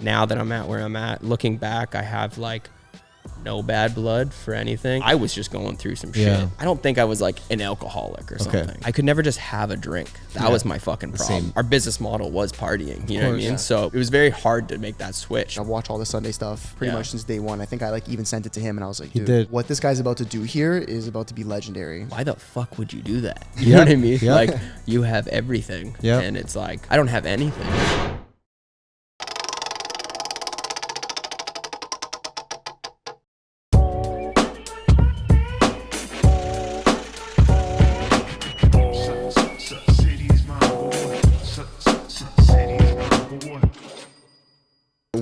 now that I'm at where I'm at, looking back, I have like no bad blood for anything. I was just going through some shit. I don't think I was like an alcoholic or something. I could never just have a drink. That was my fucking problem. Our business model was partying, you know what I mean? So it was very hard to make that switch. I've watched all the Sunday stuff pretty much since day one. I think I like even sent it to him and I was like, dude, what this guy's about to do here is about to be legendary. Why the fuck would you do that? You know what I mean? Like you have everything and it's like, I don't have anything.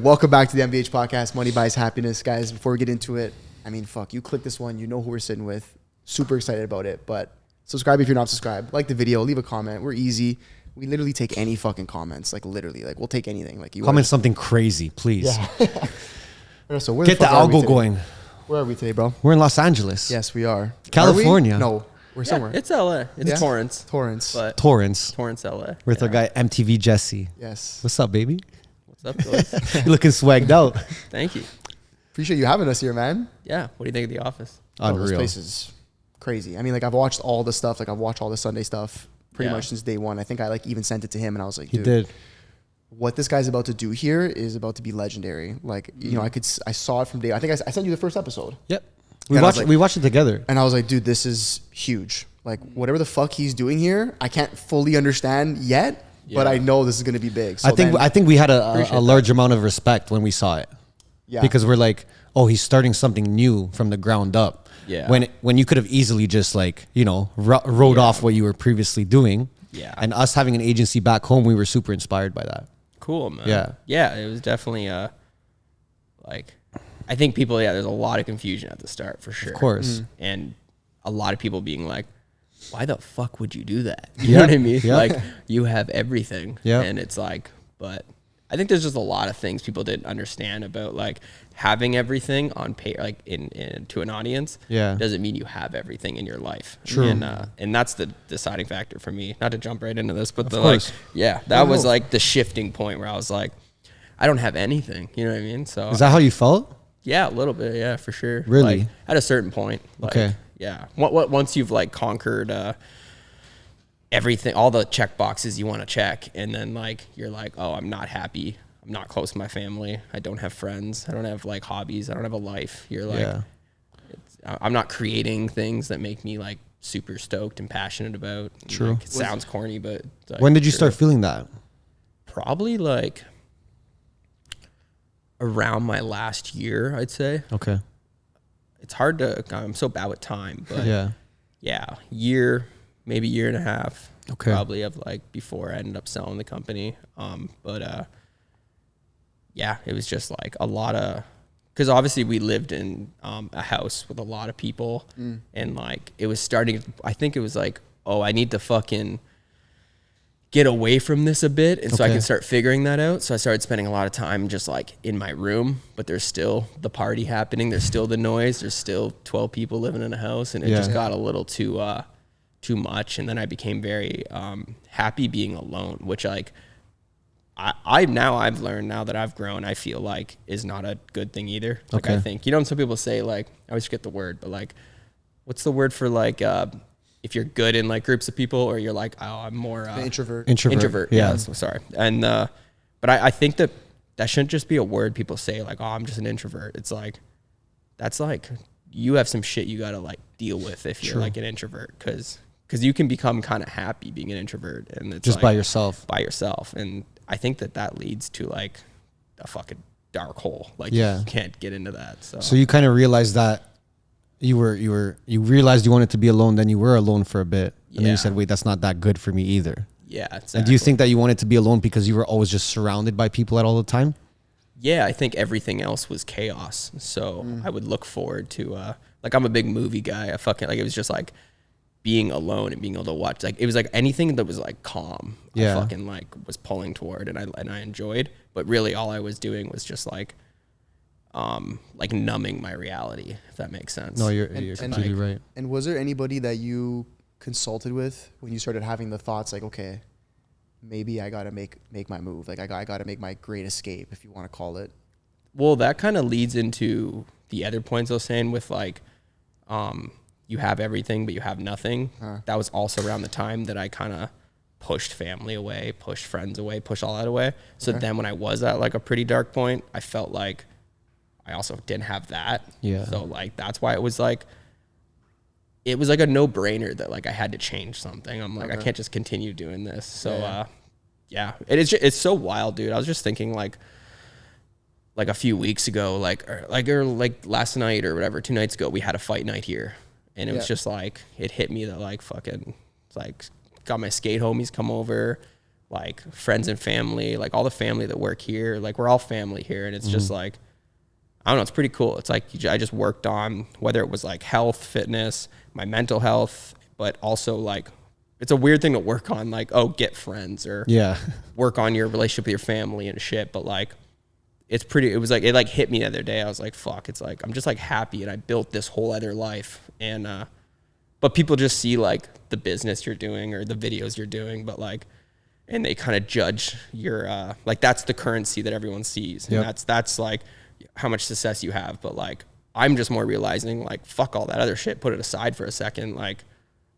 Welcome back to the MVH podcast, Money Buys Happiness. Guys, before we get into it, I mean, fuck, you click this one, you know who we're sitting with. Super excited about it, but subscribe if you're not subscribed. Like the video, leave a comment. We're easy. We literally take any fucking comments, like literally, like we'll take anything. Like you comment something crazy, please. Yeah. So where get the algo going. Where are we today, bro? We're in Los Angeles. Yes, we are. California. No, we're somewhere. It's LA. It's Torrance. Torrance, LA. With our guy MTV Jesse. Yes. What's up, baby? What's up, boys? You're looking swagged out. Thank you. Appreciate you having us here, man. Yeah. What do you think of the office? Unreal. This place is crazy. I mean, like I've watched all the stuff. Like I've watched all the Sunday stuff pretty much since day one. I think I like even sent it to him and I was like, dude, what this guy's about to do here is about to be legendary. Like, you know, I saw it from day. I think I sent you the first episode. Yep. We watched it together. And I was like, dude, this is huge. Like whatever the fuck he's doing here, I can't fully understand yet, but I know this is going to be big. So I think we had a large amount of respect when we saw it. Yeah. Because we're like, oh, he's starting something new from the ground up. Yeah. When you could have easily just like, you know, wrote off what you were previously doing. Yeah. And us having an agency back home, we were super inspired by that. Cool, man. Yeah. Yeah, it was definitely like I think people, there's a lot of confusion at the start for sure. Of course. And a lot of people being like, why the fuck would you do that? You know what I mean? Like you have everything. Yeah. And it's like, but I think there's just a lot of things people didn't understand about like having everything on pay, like in to an audience. Yeah. Doesn't mean you have everything in your life. True. And that's the deciding factor for me. Not to jump right into this, but that was like the shifting point where I was like, I don't have anything. You know what I mean? So is that how you felt? Yeah, a little bit. Yeah, for sure. Really? Like, at a certain point. Like, okay. Yeah. Once you've like conquered everything, all the check boxes you want to check, and then like you're like, oh, I'm not happy. I'm not close to my family. I don't have friends. I don't have like hobbies. I don't have a life. You're like, I'm not creating things that make me like super stoked and passionate about. True. Like, it sounds corny, but like, when did you start feeling that? Probably like around my last year, I'd say. Okay. It's hard to, I'm so bad with time, but year, maybe year and a half, probably of like before I ended up selling the company. It was just like a lot of, because obviously we lived in a house with a lot of people and like it was starting, I think it was like, oh, I need to fucking get away from this a bit. And so I can start figuring that out. So I started spending a lot of time just like in my room, but there's still the party happening. There's still the noise. There's still 12 people living in a house. And it just got a little too much. And then I became very happy being alone, which like, I've learned now that I've grown, I feel like is not a good thing either. Like I think, you know, some people say like, I always forget the word, but like, what's the word for like, if you're good in like groups of people or you're like, oh, I'm more introvert. Yeah. Sorry. And, but I think that shouldn't just be a word people say like, oh, I'm just an introvert. It's like, that's like, you have some shit you got to like deal with if you're like an introvert. Cause you can become kind of happy being an introvert and it's just like, by yourself. And I think that leads to like a fucking dark hole. Like you can't get into that. So you kind of realized that you realized you wanted to be alone, then you were alone for a bit. And then you said, wait, that's not that good for me either. Yeah. Exactly. And do you think that you wanted to be alone because you were always just surrounded by people at all the time? Yeah, I think everything else was chaos. So I would look forward to, like, I'm a big movie guy. I fucking, like, it was just like being alone and being able to watch. Like, it was like anything that was like calm. I fucking like was pulling toward and I enjoyed. But really all I was doing was just like numbing my reality, if that makes sense. No, you're completely right. And was there anybody that you consulted with when you started having the thoughts like, okay, maybe I gotta make my move. Like I gotta make my great escape, if you want to call it. Well, that kind of leads into the other points I was saying with like, you have everything, but you have nothing. That was also around the time that I kind of pushed family away, pushed friends away, pushed all that away. So then when I was at like a pretty dark point, I felt like I also didn't have that. Yeah. So like, that's why it was like a no brainer that like I had to change something. I'm like, I can't just continue doing this. So, yeah, it's so wild, dude. I was just thinking like a few weeks ago, or last night or whatever, 2 nights ago, we had a fight night here. And it was just like, it hit me that like fucking, like got my skate homies come over, like friends and family, like all the family that work here. Like we're all family here. And it's just like, I don't know, it's pretty cool. It's like, I just worked on whether it was like health, fitness, my mental health, but also like, it's a weird thing to work on, like, oh, get friends or work on your relationship with your family and shit. But like, it like hit me the other day. I was like, fuck, it's like, I'm just like happy and I built this whole other life. And, but people just see like the business you're doing or the videos you're doing, but like, and they kind of judge your, like, that's the currency that everyone sees. And that's like how much success you have. But like, I'm just more realizing like, fuck all that other shit, put it aside for a second. Like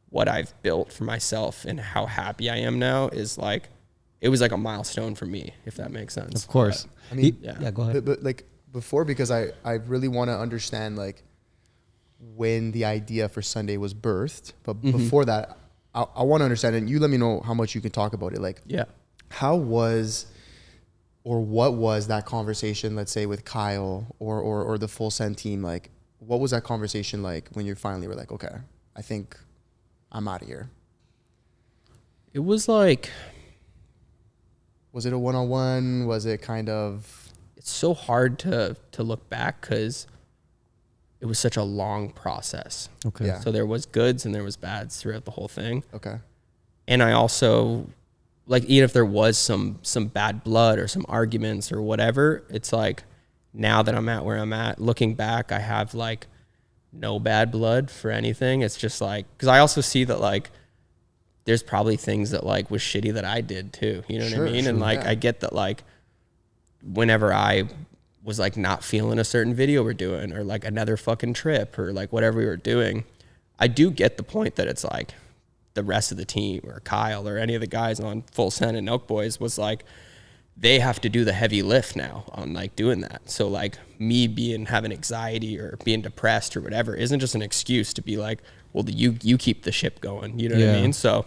what I've built for myself and how happy I am now is like, it was like a milestone for me, if that makes sense. Of course. But, I mean, yeah, go ahead. But like before, because I really want to understand like when the idea for Sunday was birthed. But before that, I want to understand, and you let me know how much you can talk about it. Like, how was, or what was that conversation, let's say with Kyle or the full send team? Like, what was that conversation like when you finally were like, okay, I think I'm out of here? It was like, was it a one-on-one? Was it kind of? It's so hard to look back because it was such a long process. Okay. Yeah. So there was goods and there was bads throughout the whole thing. Okay. And I also, like, even if there was some bad blood or some arguments or whatever, it's like now that I'm at where I'm at, looking back, I have like no bad blood for anything. It's just like, because I also see that like there's probably things that like was shitty that I did too. You know what I mean? And like, I get that like whenever I was like not feeling a certain video we're doing or like another fucking trip or like whatever we were doing, I do get the point that it's like the rest of the team or Kyle or any of the guys on Full Send and Nelk Boys was like, they have to do the heavy lift now on like doing that. So like me having anxiety or being depressed or whatever isn't just an excuse to be like, well, you keep the ship going. You know what I mean? So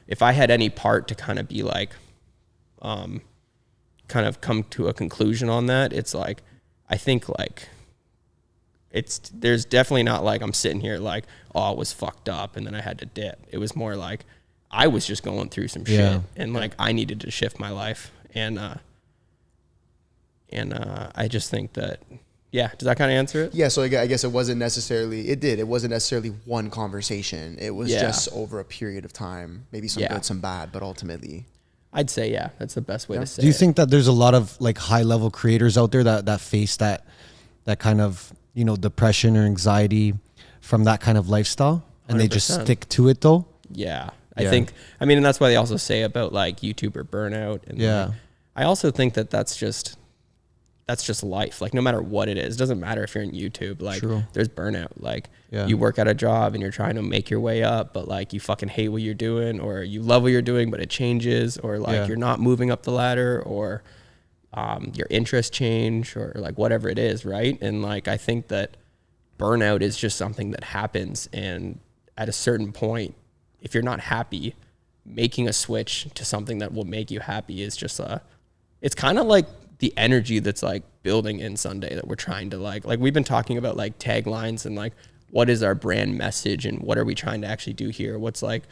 if I had any part to kind of be like, kind of come to a conclusion on that, it's like, I think like there's definitely not like I'm sitting here like, oh, it was fucked up and then I had to dip. It was more like I was just going through some shit and like I needed to shift my life. And I just think that, does that kind of answer it? Yeah, so I guess it wasn't necessarily, it wasn't necessarily one conversation. It was just over a period of time, maybe some good, some bad, but ultimately. I'd say, that's the best way to say it. Do you think that there's a lot of like high level creators out there that face that kind of, you know, depression or anxiety from that kind of lifestyle and 100%. They just stick to it though? Yeah. I think, I mean, and that's why they also say about like YouTuber burnout. And like, I also think that that's just life. Like no matter what it is, it doesn't matter if you're in YouTube, like there's burnout. Like you work at a job and you're trying to make your way up, but like you fucking hate what you're doing or you love what you're doing, but it changes or like you're not moving up the ladder or your interests change or like whatever it is. Right. And like, I think that burnout is just something that happens. And at a certain point, if you're not happy, making a switch to something that will make you happy is just it's kind of like the energy that's like building in Sunday that we're trying to like we've been talking about like taglines and like what is our brand message and what are we trying to actually do here? What's like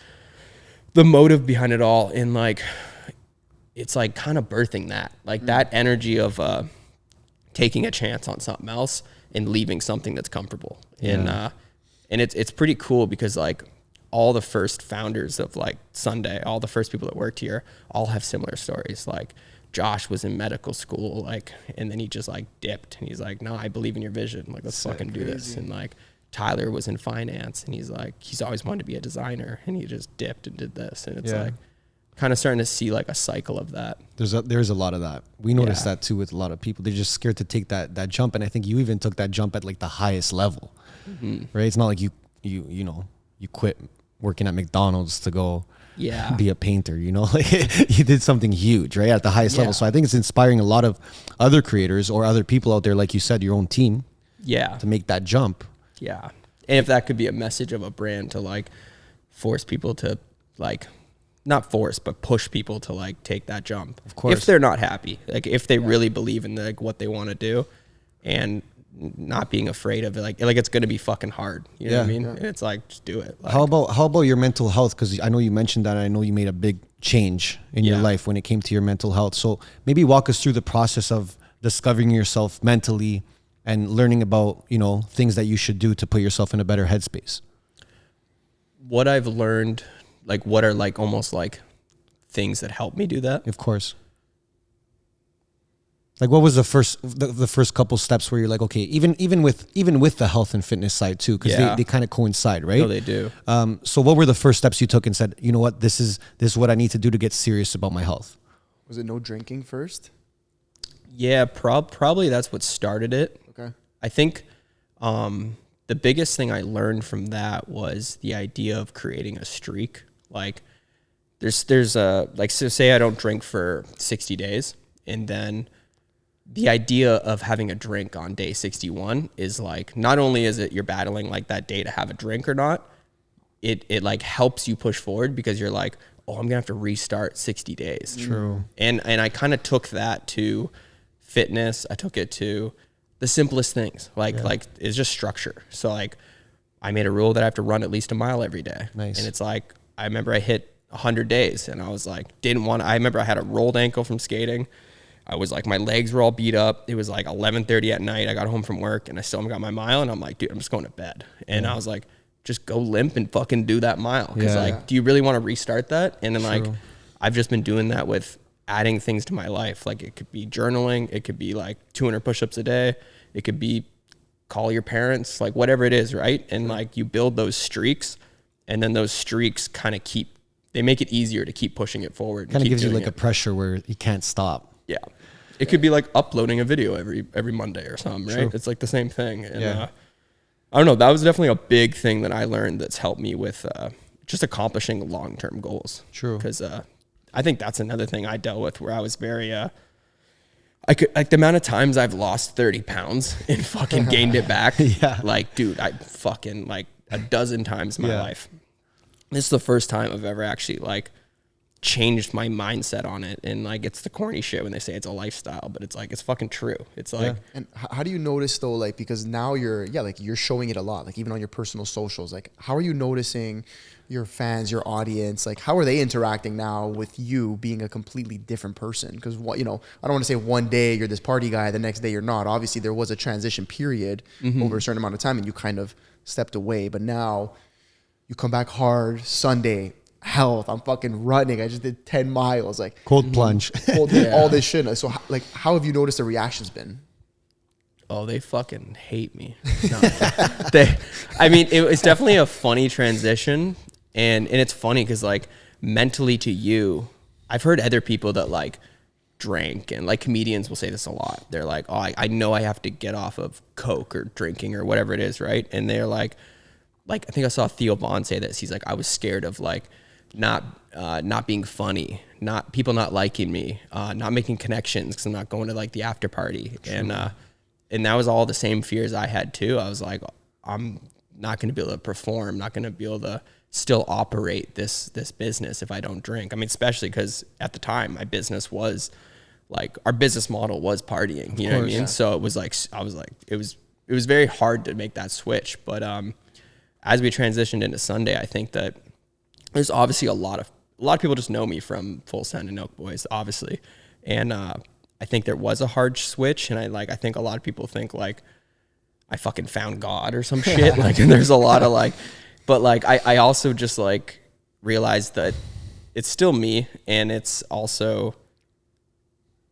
the motive behind it all? And like, it's like kind of birthing that, like that energy of taking a chance on something else and leaving something that's comfortable. And it's pretty cool because like, all the first founders of like Sunday, all the first people that worked here all have similar stories. Like Josh was in medical school, like, and then he just like dipped and he's like, no, I believe in your vision. Like, let's fucking do this. And like Tyler was in finance and he's like, he's always wanted to be a designer and he just dipped and did this. And it's like, kind of starting to see like a cycle of that. There's a lot of that. We noticed Yeah. that too with a lot of people. They're just scared to take that jump. And I think you even took that jump at like the highest level, right? It's not like you quit working at McDonald's to go Yeah. be a painter, like you did something huge, right? At the highest level. Yeah. So I think it's inspiring a lot of other creators or other people out there, like you said, your own team, Yeah. to make that jump. Yeah. And if that could be a message of a brand to like force people to like, not force, but push people to like take that jump. Of course. If they're not happy, like if they really believe in like what they want to do and not being afraid of it, like it's going to be fucking hard. You know what I mean? And it's like, just do it. Like, How about your mental health? Because I know you mentioned that. And I know you made a big change in your life when it came to your mental health. So maybe walk us through the process of discovering yourself mentally and learning about, things that you should do to put yourself in a better headspace. what I've learned, like what are like almost like things that help me do that. Of course. Like what was the first couple steps where you're like, okay, even with the health and fitness side too, because they kind of coincide, right? No, they do. So what were the first steps you took and said, you know what, this is what I need to do to get serious about my health? Was it no drinking first? Yeah, probably that's what started it. Okay. I think the biggest thing I learned from that was the idea of creating a streak. Like there's a, like, so say I don't drink for 60 days, and then the idea of having a drink on day 61 is like, not only is it you're battling like that day to have a drink or not, it like helps you push forward because you're like, oh, I'm gonna have to restart 60 days. True. And I kind of took that to fitness. I took it to the simplest things, like it's just structure. So like I made a rule that I have to run at least a mile every day. Nice. And it's like, I remember I hit 100 days and I was like, I remember I had a rolled ankle from skating. I was like, my legs were all beat up. It was like 11:30 at night. I got home from work and I still haven't got my mile. And I'm like, dude, I'm just going to bed. And I was like, just go limp and fucking do that mile. Cause do you really want to restart that? And then like, I've just been doing that with adding things to my life. Like it could be journaling. It could be like 200 push-ups a day. It could be call your parents, like whatever it is. Right. And like you build those streaks, and then those streaks kind of they make it easier to keep pushing it forward. Kind of gives you like a pressure where you can't stop. Yeah. It could be like uploading a video every Monday or something, right? True. It's like the same thing. And I don't know. That was definitely a big thing that I learned that's helped me with just accomplishing long-term goals. True. Because I think that's another thing I dealt with where I was very, the amount of times I've lost 30 pounds and fucking gained it back. Like, dude, I fucking like a dozen times in my life. This is the first time I've ever actually like changed my mindset on it. And like, it's the corny shit when they say it's a lifestyle, but it's like, it's fucking true. It's like, And how do you notice though, like, because now you're showing it a lot, like even on your personal socials, like how are you noticing your fans, your audience, like how are they interacting now with you being a completely different person? Because I don't want to say one day you're this party guy, the next day you're not. Obviously there was a transition period over a certain amount of time and you kind of stepped away, but now you come back hard. Sunday, health, I'm fucking running. I just did 10 miles, like Cold plunge. all this shit. So like, how have you noticed the reactions been? oh, they fucking hate me. No. It's definitely a funny transition. And it's funny because like mentally to you, I've heard other people that like drank, and like comedians will say this a lot. They're like, oh, I know I have to get off of Coke or drinking or whatever it is, right? And they're like I think I saw Theo Vaughn say this. He's like, I was scared of like not being funny, people not liking me, not making connections because I'm not going to like the after party. And that was all the same fears I had too. I was like, I'm not going to be able to perform, not going to be able to still operate this business if I don't drink. I mean, especially because at the time my business was like, our business model was partying, you know what I mean? Yeah. So it was like, I was like, it was very hard to make that switch. But as we transitioned into Sunday, I think that there's obviously a lot of people just know me from Full Send and Nelk Boys, obviously. And I think there was a hard switch. And I think a lot of people think like I fucking found God or some shit. Like, and there's a lot of like, but like, I also just like realized that it's still me. And it's also,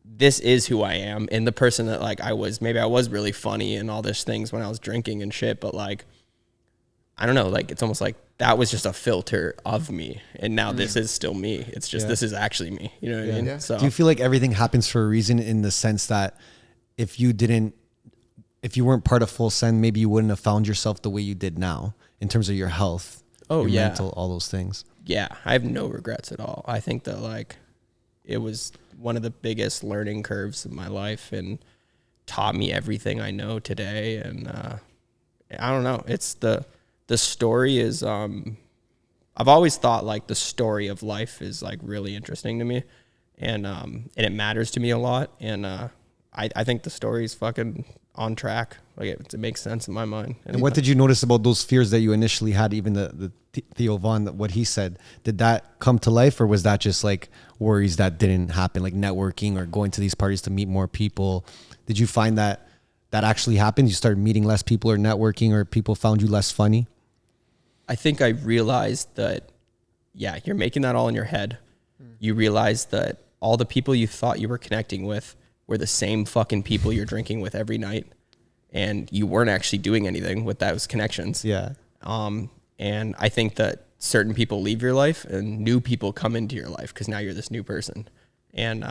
this is who I am. And the person that like maybe I was really funny and all these things when I was drinking and shit, but like, I don't know, like it's almost like that was just a filter of me, and now this is still me. It's just this is actually me. You know what I mean? Yeah. So Do you feel like everything happens for a reason, in the sense that if you weren't part of Full Send, maybe you wouldn't have found yourself the way you did now in terms of your health, your mental, all those things? Yeah, I have no regrets at all. I think that like it was one of the biggest learning curves of my life and taught me everything I know today. And I don't know, it's the story is I've always thought like the story of life is like really interesting to me, and it matters to me a lot. And I think the story is fucking on track. Like it makes sense in my mind. And what did you notice about those fears that you initially had, even the Theo Von, what he said? Did that come to life, or was that just like worries that didn't happen, like networking or going to these parties to meet more people? Did you find that actually happened? You started meeting less people or networking, or people found you less funny? I think I realized that, yeah, you're making that all in your head. You realize that all the people you thought you were connecting with were the same fucking people you're drinking with every night, and you weren't actually doing anything with those connections. Yeah. And I think that certain people leave your life and new people come into your life because now you're this new person. And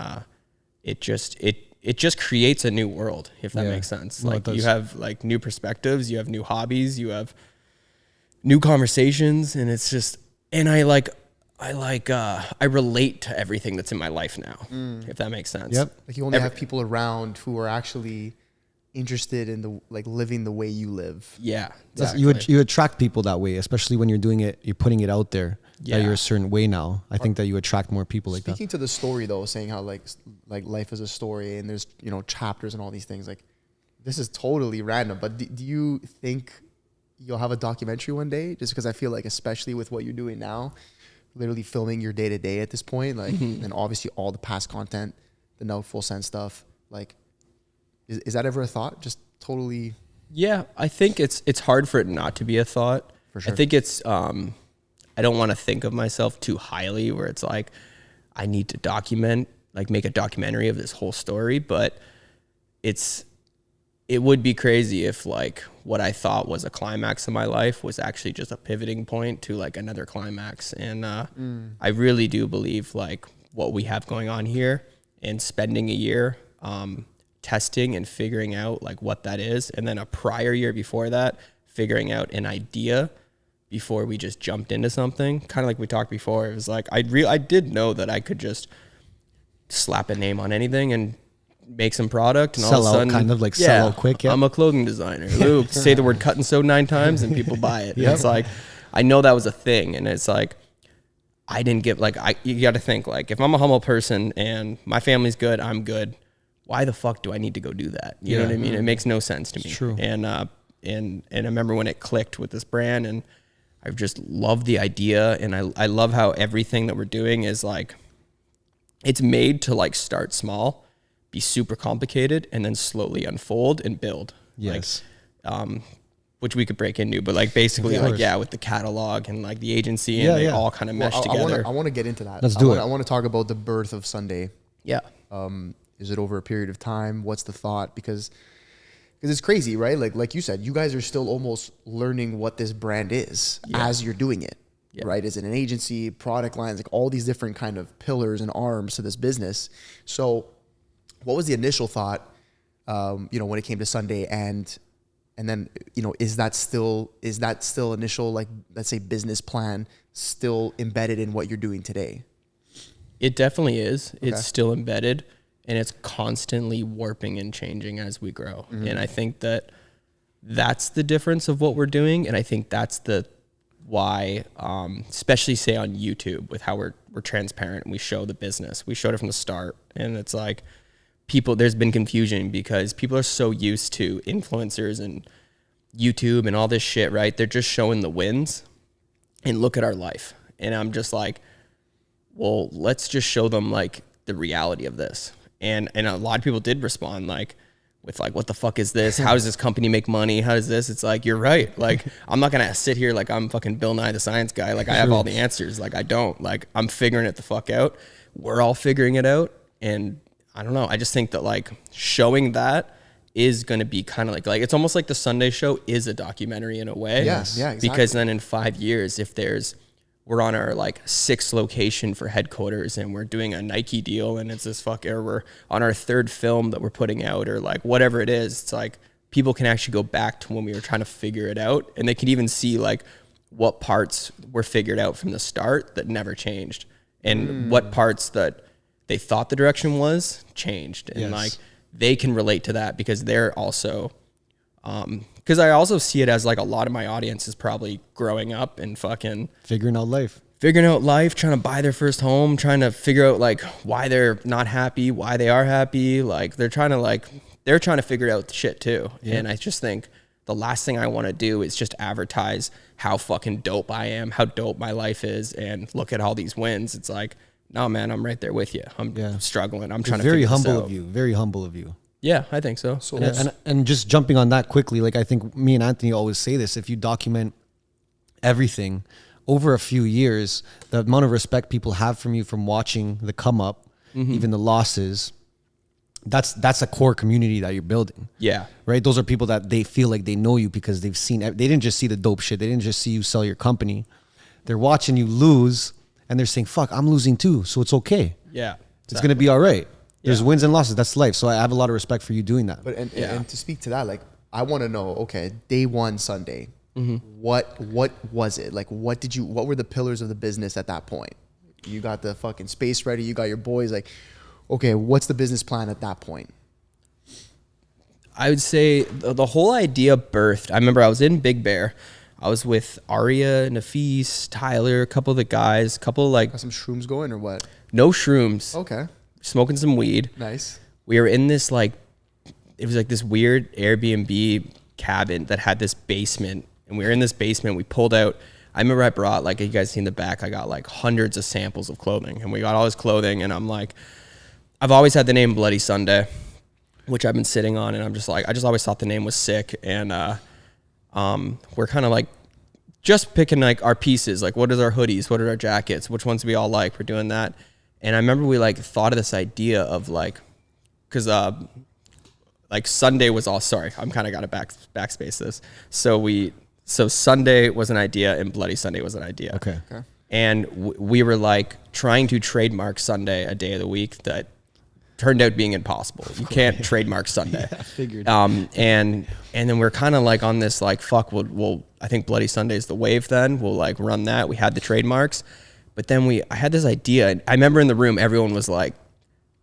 it just creates a new world, if that makes sense. No, like you have like new perspectives, you have new hobbies, you have new conversations, and it's just, and I relate to everything that's in my life now, if that makes sense. Yep. Like you only have people around who are actually interested in the like living the way you live. Yeah. Exactly. You attract people that way, especially when you're doing it, you're putting it out there that you're a certain way now. I think that you attract more people like that. Speaking to the story though, saying how like life is a story and there's, you know, chapters and all these things, like this is totally random, but do you think you'll have a documentary one day? Just because I feel like, especially with what you're doing now, literally filming your day to day at this point, like, and obviously all the past content, the Nelk Full Send stuff, like, is that ever a thought? Just totally. Yeah, I think it's hard for it not to be a thought. For sure. I think it's I don't want to think of myself too highly where it's like I need to document, like make a documentary of this whole story, but it would be crazy if like what I thought was a climax of my life was actually just a pivoting point to like another climax. And I really do believe like what we have going on here and spending a year testing and figuring out like what that is, and then a prior year before that figuring out an idea before we just jumped into something, kind of like we talked before. It was like I did know that I could just slap a name on anything and make some product and sell all of a sudden, out, kind of like sell out quick. I'm a clothing designer. Luke, say the word cut and sew 9 times and people buy it. It's like I know that was a thing, and it's like I didn't get like you got to think like if I'm a humble person and my family's good, I'm good. Why the fuck do I need to go do that? You know what I mean? It makes no sense to me. True. And I remember when it clicked with this brand, and I just love the idea, and I love how everything that we're doing is like it's made to like start small, be super complicated, and then slowly unfold and build. Yes. Like, which we could break into, but like basically like with the catalog and like the agency and they all kind of mesh together. I want to get into that. Let's do it. I want to talk about the birth of Sunday. Yeah. Is it over a period of time? What's the thought? Because it's crazy, right? Like you said, you guys are still almost learning what this brand is as you're doing it, right? Is it an agency, product lines, like all these different kind of pillars and arms to this business? So what was the initial thought, you know, when it came to Sunday, and then, you know, is that still initial, like, let's say business plan still embedded in what you're doing today? It definitely is. Okay. It's still embedded, and it's constantly warping and changing as we grow. And I think that that's the difference of what we're doing. And I think that's the why, especially say on YouTube with how we're transparent and we show the business. We showed it from the start, and it's like there's been confusion because people are so used to influencers and YouTube and all this shit, right? They're just showing the wins and look at our life. And I'm just like, well, let's just show them like the reality of this. And a lot of people did respond like with like, what the fuck is this? How does this company make money? How does this? It's like, you're right. Like, I'm not going to sit here like I'm fucking Bill Nye the Science Guy. Like I have all the answers. Like I don't. Like I'm figuring it the fuck out. We're all figuring it out. And I don't know. I just think that like showing that is going to be kind of like it's almost like the Sunday show is a documentary in a way. Yes. Yeah, exactly. Because then in 5 years, if we're on our like 6th location for headquarters and we're doing a Nike deal and it's this or we're on our 3rd film that we're putting out or like whatever it is, it's like people can actually go back to when we were trying to figure it out, and they can even see like what parts were figured out from the start that never changed, and what parts that they thought the direction was changed. And like they can relate to that because they're also, because I also see it as like a lot of my audience is probably growing up and fucking figuring out life, trying to buy their first home, trying to figure out like why they're not happy, why they are happy. Like they're trying to figure out the shit too. Yeah. And I just think the last thing I want to do is just advertise how fucking dope I am, how dope my life is, and look at all these wins. It's like, no, man, I'm right there with you. I'm struggling. I'm trying to figure this out. Very humble of you. Yeah, I think so. And just jumping on that quickly, like I think me and Anthony always say this, if you document everything over a few years, the amount of respect people have from you from watching the come up, even the losses, that's a core community that you're building. Yeah. Right? Those are people that they feel like they know you because they didn't just see the dope shit. They didn't just see you sell your company. They're watching you lose and they're saying, fuck, I'm losing too. So it's okay. Yeah. It's going to be all right. There's wins and losses. That's life. So I have a lot of respect for you doing that. But and to speak to that, like I want to know, okay, day one Sunday, what was it? Like what were the pillars of the business at that point? You got the fucking space ready, you got your boys, like, okay, what's the business plan at that point? I would say the whole idea birthed. I remember I was in Big Bear. I was with Aria, Nafis, Tyler, a couple of the guys, got some shrooms going or what? No shrooms. Okay. Smoking some weed. Nice. We were in this it was like this weird Airbnb cabin that had this basement, and we were in this basement. We pulled out. I remember I brought, like, you guys see in the back, I got like hundreds of samples of clothing, and we got all this clothing, and I'm like, I've always had the name Bloody Sunday, which I've been sitting on, and I'm just like, I just always thought the name was sick, and we're kind of like just picking like our pieces, like what is our hoodies, what are our jackets, which ones we all like, we're doing that. And I remember we like thought of this idea of like, cause like Sunday was all, sorry, I'm kind of got to backspace this. So Sunday was an idea and Bloody Sunday was an idea. Okay. And we were like trying to trademark Sunday a day of the week that turned out being impossible. You can't trademark Sunday. Yeah, I figured. And then we're kind of like on this like, fuck, we'll I think Bloody Sunday is the wave then. We'll like run that. We had the trademarks. But then I had this idea. And I remember in the room, everyone was like,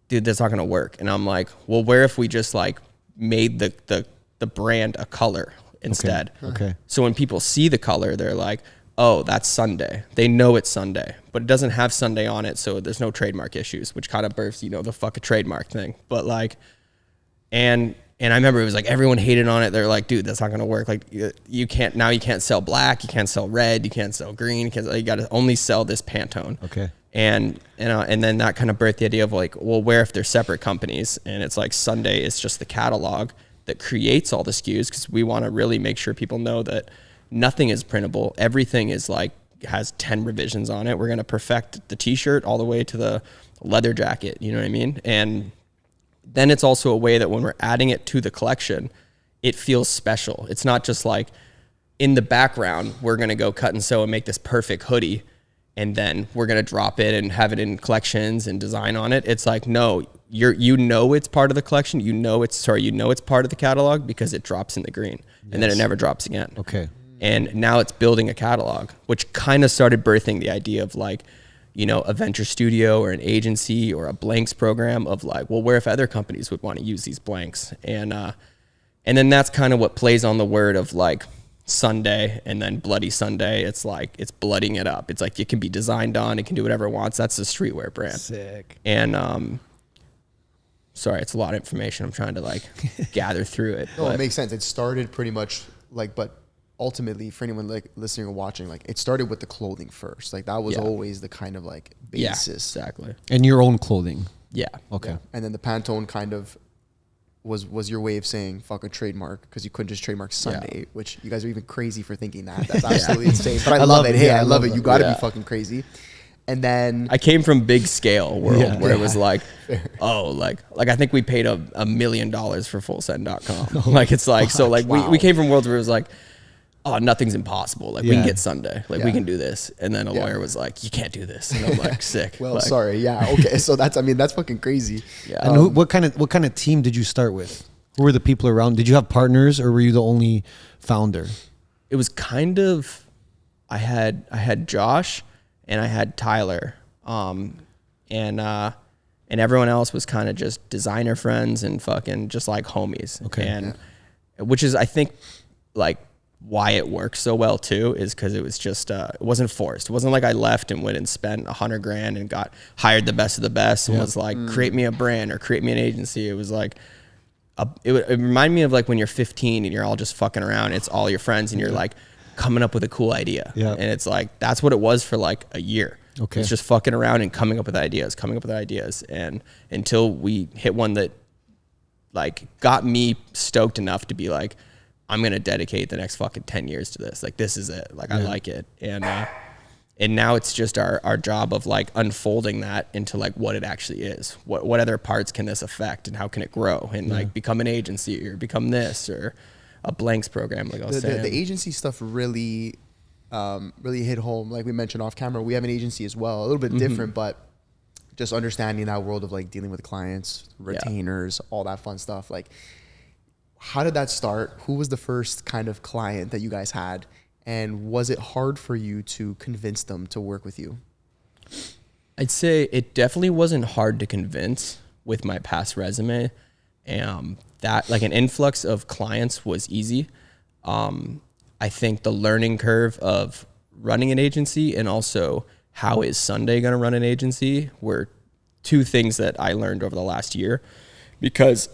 dude, that's not going to work. And I'm like, well, where if we just like made the brand a color instead? Okay. So when people see the color, they're like, oh, that's Sunday. They know it's Sunday, but it doesn't have Sunday on it. So there's no trademark issues, which kind of births, the fucking trademark thing. But like, and I remember it was like, everyone hated on it. They're like, dude, that's not going to work. Like you can't sell black. You can't sell red. You can't sell green. You got to only sell this Pantone. Okay. And then that kind of birthed the idea of like, well, where if they're separate companies, and it's like Sunday is just the catalog that creates all the SKUs, because we want to really make sure people know that nothing is printable. Everything is like has 10 revisions on it. We're going to perfect the t-shirt all the way to the leather jacket. You know what I mean? And then it's also a way that when we're adding it to the collection, it feels special. It's not just like in the background, we're going to go cut and sew and make this perfect hoodie, and then we're going to drop it and have it in collections and design on it. It's like, no, it's part of the collection. It's part of the catalog because it drops in the green. Yes. And then it never drops again. Okay. And now it's building a catalog, which kind of started birthing the idea of like, a venture studio or an agency or a blanks program of like, well, where if other companies would want to use these blanks? And then that's kind of what plays on the word of like Sunday and then Bloody Sunday. It's like, it's blooding it up. It's like, it can be designed on, it can do whatever it wants. That's the streetwear brand. Sick. And, sorry, it's a lot of information. I'm trying to like gather through it. No, it makes sense. It started pretty much like, but ultimately for anyone like listening or watching, like it started with the clothing first. Like that was always the kind of like basis. Yeah, exactly. And your own clothing. Yeah. Okay. Yeah. And then the Pantone kind of was your way of saying fuck a trademark, because you couldn't just trademark Sunday, which you guys are even crazy for thinking that. That's absolutely insane. But I love it. Hey, I love it. You got to be fucking crazy. And then I came from big scale world where it was like, oh, like I think we paid $1 million for fullsend.com. Like, it's like, so like we came from worlds where it was like, oh, nothing's impossible. Like we can get Sunday, like we can do this. And then a lawyer was like, you can't do this. And I'm like, sick. Well, like, sorry. Yeah. Okay. So that's fucking crazy. Yeah. And what kind of team did you start with? Who were the people around? Did you have partners or were you the only founder? It was kind of, I had Josh and I had Tyler, and everyone else was kind of just designer friends and fucking just like homies. Okay. And which is, I think, like why it works so well too, is because it was just, it wasn't forced. It wasn't like I left and went and spent $100,000 and got hired the best of the best and was like, create me a brand or create me an agency. It was like, it reminded me of like when you're 15 and you're all just fucking around. It's all your friends and you're like coming up with a cool idea. Yeah. And it's like, that's what it was for like a year. Okay. It's just fucking around and coming up with ideas. And until we hit one that like got me stoked enough to be like, I'm going to dedicate the next fucking 10 years to this. Like, this is it. Like, I like it. And now it's just our job of like unfolding that into like what it actually is. What other parts can this affect and how can it grow and like become an agency or become this or a blanks program, like I was saying. The agency stuff really hit home. Like we mentioned off camera, we have an agency as well, a little bit different, but just understanding that world of like dealing with clients, retainers, all that fun stuff. Like, how did that start? Who was the first kind of client that you guys had? And was it hard for you to convince them to work with you? I'd say it definitely wasn't hard to convince with my past resume. That like an influx of clients was easy. I think the learning curve of running an agency and also how is Sunday going to run an agency were two things that I learned over the last year, because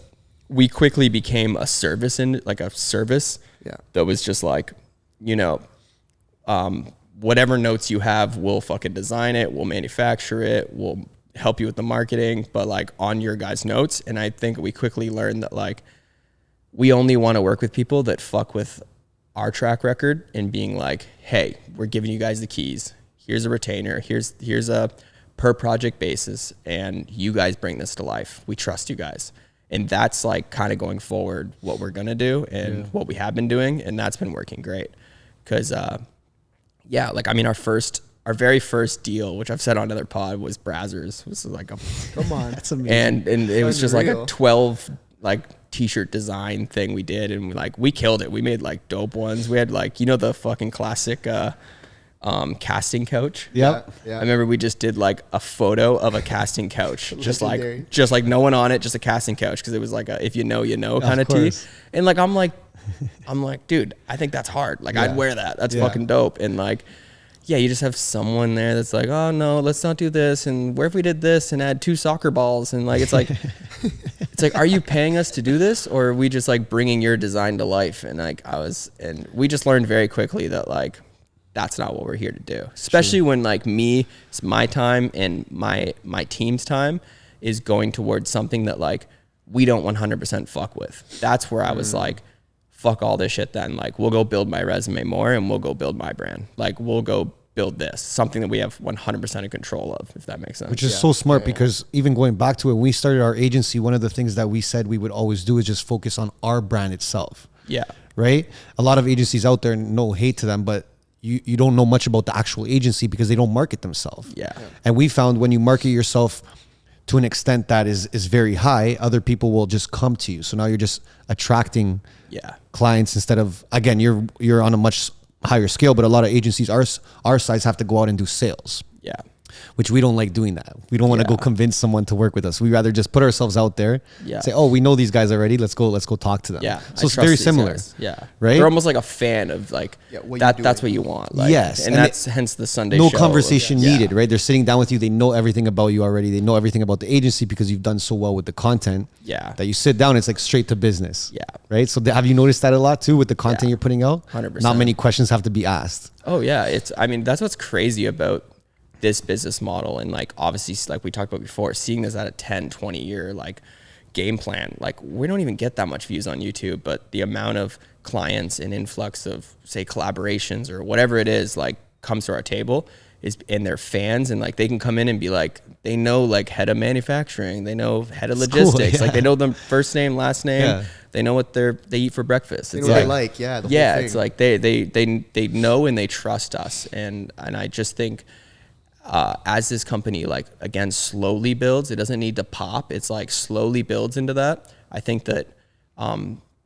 we quickly became a service that was just like, you know, whatever notes you have, we'll fucking design it, we'll manufacture it, we'll help you with the marketing, but like on your guys' notes. And I think we quickly learned that like we only want to work with people that fuck with our track record and being like, hey, we're giving you guys the keys. Here's a retainer. Here's a per project basis, and you guys bring this to life. We trust you guys. And that's like kind of going forward what we're going to do and what we have been doing. And that's been working great. Cause, like, I mean, our very first deal, which I've said on another pod, was Brazzers. It was like come on. That's amazing. And it was just like a 12 like t-shirt design thing we did. And we killed it. We made like dope ones. We had like, you know, the fucking classic, casting couch. Yeah. I remember we just did like a photo of a casting couch, just like no one on it, just a casting couch, because it was like a if you know kind of tee. And like I'm like, dude, I think that's hard. Like I'd wear that. That's fucking dope. And like, yeah, you just have someone there that's like, oh no, let's not do this. And where if we did this and add 2 soccer balls? And like, it's like, are you paying us to do this, or are we just like bringing your design to life? And like and we just learned very quickly that like, that's not what we're here to do. Especially when like it's my time and my team's time is going towards something that like we don't 100% fuck with. That's where I was like, fuck all this shit then. Like we'll go build my resume more and we'll go build my brand. Like we'll go build this, something that we have 100% in control of, if that makes sense. Which is so smart because even going back to it, when we started our agency, one of the things that we said we would always do is just focus on our brand itself. Yeah. Right? A lot of agencies out there, no hate to them, but you don't know much about the actual agency because they don't market themselves. Yeah. And we found when you market yourself to an extent that is very high, other people will just come to you. So now you're just attracting clients instead of, again, you're on a much higher scale, but a lot of agencies our size have to go out and do sales. Yeah. Which we don't like doing that. We don't want to go convince someone to work with us. We rather just put ourselves out there. Yeah. Say, oh, we know these guys already. Let's go talk to them. Yeah. So it's very similar. Guys. Yeah. Right. They're almost like a fan of like that's what you want. Like, yes. And that's hence the Sunday show. No conversation needed, right? They're sitting down with you. They know everything about you already. They know everything about the agency because you've done so well with the content. Yeah. That you sit down, it's like straight to business. Yeah. Right. So have you noticed that a lot too with the content you're putting out? 100%. Not many questions have to be asked. Oh yeah. I mean, that's what's crazy about this business model. And like, obviously, like we talked about before, seeing this at a 10, 20 year like game plan, like we don't even get that much views on YouTube, but the amount of clients and influx of say collaborations or whatever it is, like comes to our table. and their fans, and like they can come in and be like, they know like head of manufacturing, they know head of logistics, cool, yeah. like they know them first name, last name, Yeah. they know what they eat for breakfast. They It's know what like, they like, the yeah, whole thing. it's like they know and they trust us, and I just think as this company like again slowly builds, it doesn't need to pop. It's like slowly builds into that. I think that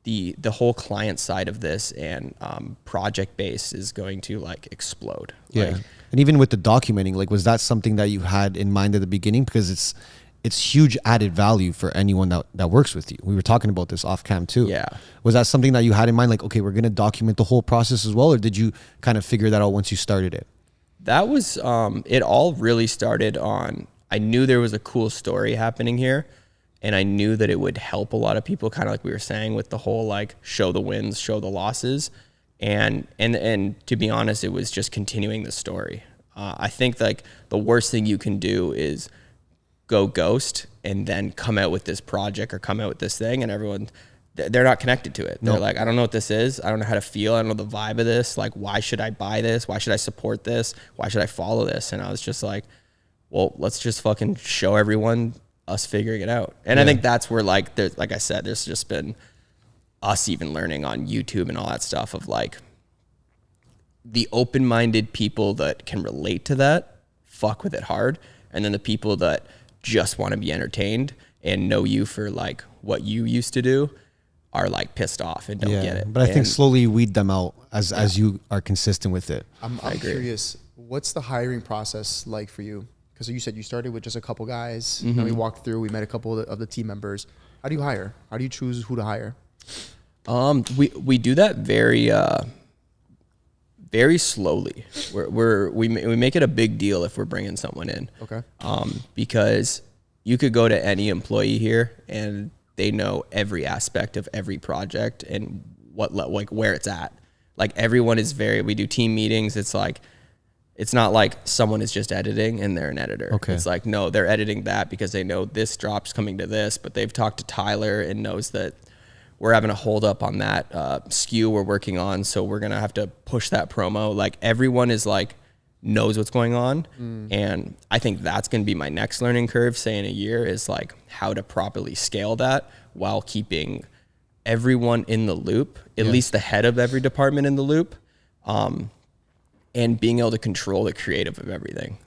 the whole client side of this and project base is going to like explode. Yeah. Like, And even with the documenting, like, was that something that you had in mind at the beginning? Because it's huge added value for anyone that works with you. We were talking about this off cam too. Yeah. Was that something that you had in mind? Like, okay, we're going to document the whole process as well. Or did you kind of figure that out once you started it? that was it all really started on, I knew there was a cool story happening here, and I knew that it would help a lot of people, kind of like we were saying with the whole like show the wins, show the losses. And to be honest, it was just continuing the story. I think like the worst thing you can do is go ghost and then come out with this project or come out with this thing, and everyone, they're not connected to it. They're like, I don't know what this is. I don't know how to feel. I don't know the vibe of this. Like, why should I buy this? Why should I support this? Why should I follow this? And I was just like, well, let's just fucking show everyone us figuring it out. And I think that's where like, there's, like I said, there's just been us even learning on YouTube and all that stuff of like the open-minded people that can relate to that, fuck with it hard. And then the people that just want to be entertained and know you for like what you used to do are like pissed off and don't get it. But I think slowly you weed them out as you are consistent with it. I'm curious, what's the hiring process like for you? Because you said you started with just a couple guys. Then we walked through, we met a couple of the team members. How do you hire? How do you choose who to hire? We do that very slowly. We make it a big deal if we're bringing someone in. Okay. Because you could go to any employee here and they know every aspect of every project and like where it's at. Like everyone is we do team meetings. It's like, it's not like someone is just editing and they're an editor. Okay. It's like, no, they're editing that because they know this drop's coming to this, but they've talked to Tyler and knows that we're having a hold up on that SKU we're working on. So we're going to have to push that promo. Like everyone is like, knows what's going on. And I think that's going to be my next learning curve, say in a year, is like how to properly scale that while keeping everyone in the loop, at least the head of every department in the loop. And being able to control the creative of everything,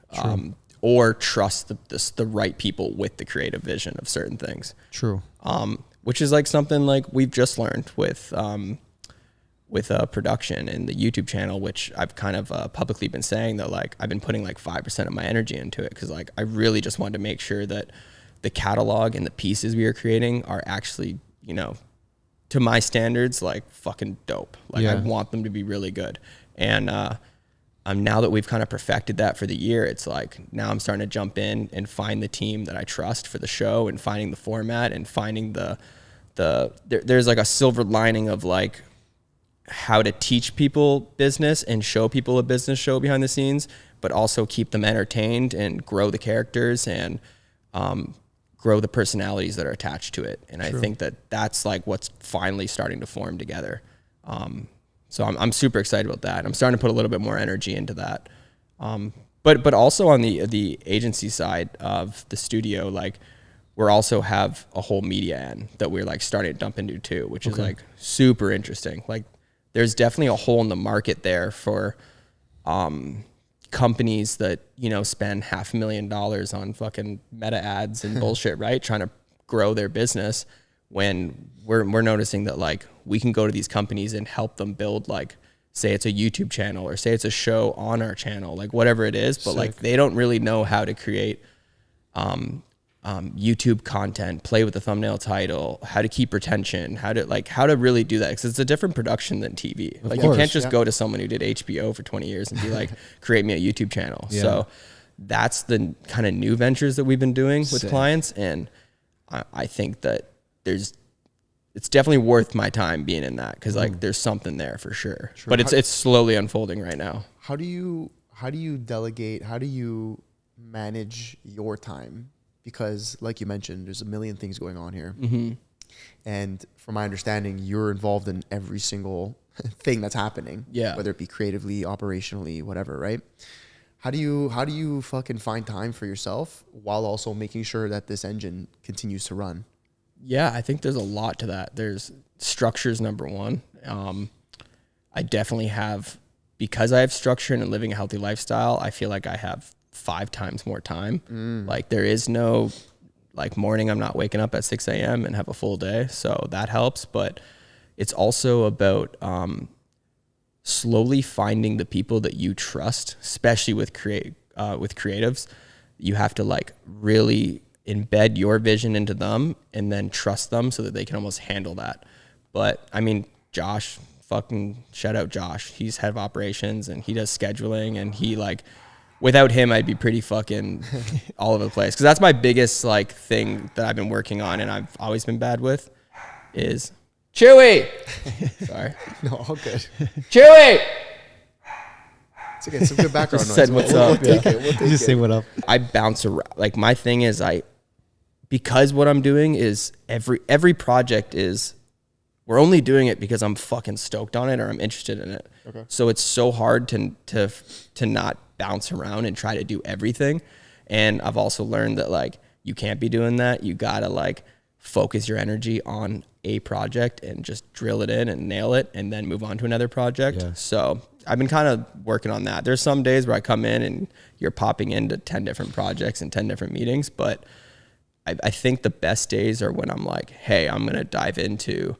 or trust the right people with the creative vision of certain things. True. Which is like something like we've just learned with production and the YouTube channel, which I've kind of publicly been saying that like I've been putting like 5% of my energy into it because like I really just wanted to make sure that the catalog and the pieces we are creating are actually, you know, to my standards, like fucking dope. Like I want them to be really good. And now that we've kind of perfected that for the year, it's like now I'm starting to jump in and find the team that I trust for the show and finding the format and finding there's like a silver lining of like how to teach people business and show people a business show behind the scenes, but also keep them entertained and grow the characters and grow the personalities that are attached to it. And I think that that's like what's finally starting to form together. So I'm super excited about that. I'm starting to put a little bit more energy into that. But also on the agency side of the studio, like we're also have a whole media end that we're like starting to dump into too, which is like super interesting. Like there's definitely a hole in the market there for companies that, you know, spend $500,000 on fucking meta ads and bullshit, right? Trying to grow their business, when we're noticing that like we can go to these companies and help them build, like say it's a YouTube channel or say it's a show on our channel, like whatever it is, but like they don't really know how to create YouTube content, play with the thumbnail title, how to keep retention, how to really do that, because it's a different production than TV. Like you can't just go to someone who did HBO for 20 years and be like, create me a YouTube channel. So that's the kind of new ventures that we've been doing with clients, and I think that it's definitely worth my time being in that, because like there's something there for sure. But it's slowly unfolding right now. How do you delegate? How do you manage your time? Because like you mentioned, there's a million things going on here. And from my understanding, you're involved in every single thing that's happening, whether it be creatively, operationally, whatever, right? How do you fucking find time for yourself while also making sure that this engine continues to run? Yeah, I think there's a lot to that. There's structure's number one. I definitely have, because I have structure and living a healthy lifestyle, I feel like I have 5 times more time. Like there is no like morning, I'm not waking up at 6 a.m. and have a full day. So that helps. But it's also about slowly finding the people that you trust, especially with creatives. You have to like really embed your vision into them and then trust them so that they can almost handle that. But I mean, Josh, fucking shout out Josh. He's head of operations and he does scheduling, and he like, without him, I'd be pretty fucking all over the place. Cause that's my biggest like thing that I've been working on and I've always been bad with is Chewy. Sorry. No, all good. Chewy. It's okay. Some good background noise. Said what's up. We'll take it. We'll take Just it. say what up. I bounce around. Like my thing is because what I'm doing is every project is, we're only doing it because I'm fucking stoked on it or I'm interested in it. Okay. So it's so hard to not bounce around and try to do everything. And I've also learned that like, you can't be doing that. You gotta like focus your energy on a project and just drill it in and nail it and then move on to another project. Yeah. So I've been kind of working on that. There's some days where I come in and you're popping into 10 different projects and 10 different meetings, but I think the best days are when I'm like, hey, I'm going to dive into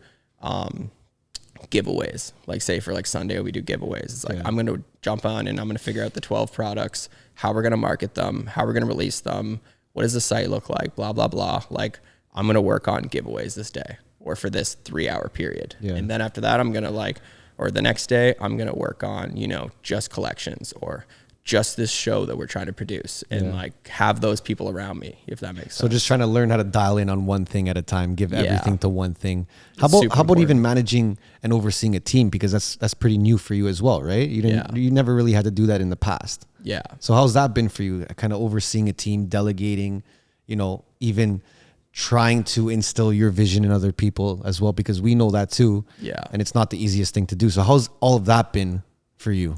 giveaways. Like say for like Sunday, we do giveaways. It's like, I'm going to jump on and I'm going to figure out the 12 products, how we're going to market them, how we're going to release them. What does the site look like? Blah, blah, blah. Like I'm going to work on giveaways this day or for this 3-hour period. Yeah. And then after that, I'm going to like, or the next day I'm going to work on, just collections or just this show that we're trying to produce and like have those people around me, if that makes sense. So just trying to learn how to dial in on one thing at a time, give everything to one thing. How It's about super even managing and overseeing a team? Because that's pretty new for you as well, right? You never really had to do that in the past. Yeah. So how's that been for you? Kind of overseeing a team, delegating, even trying to instill your vision in other people as well, because we know that too. Yeah. And it's not the easiest thing to do. So how's all of that been for you?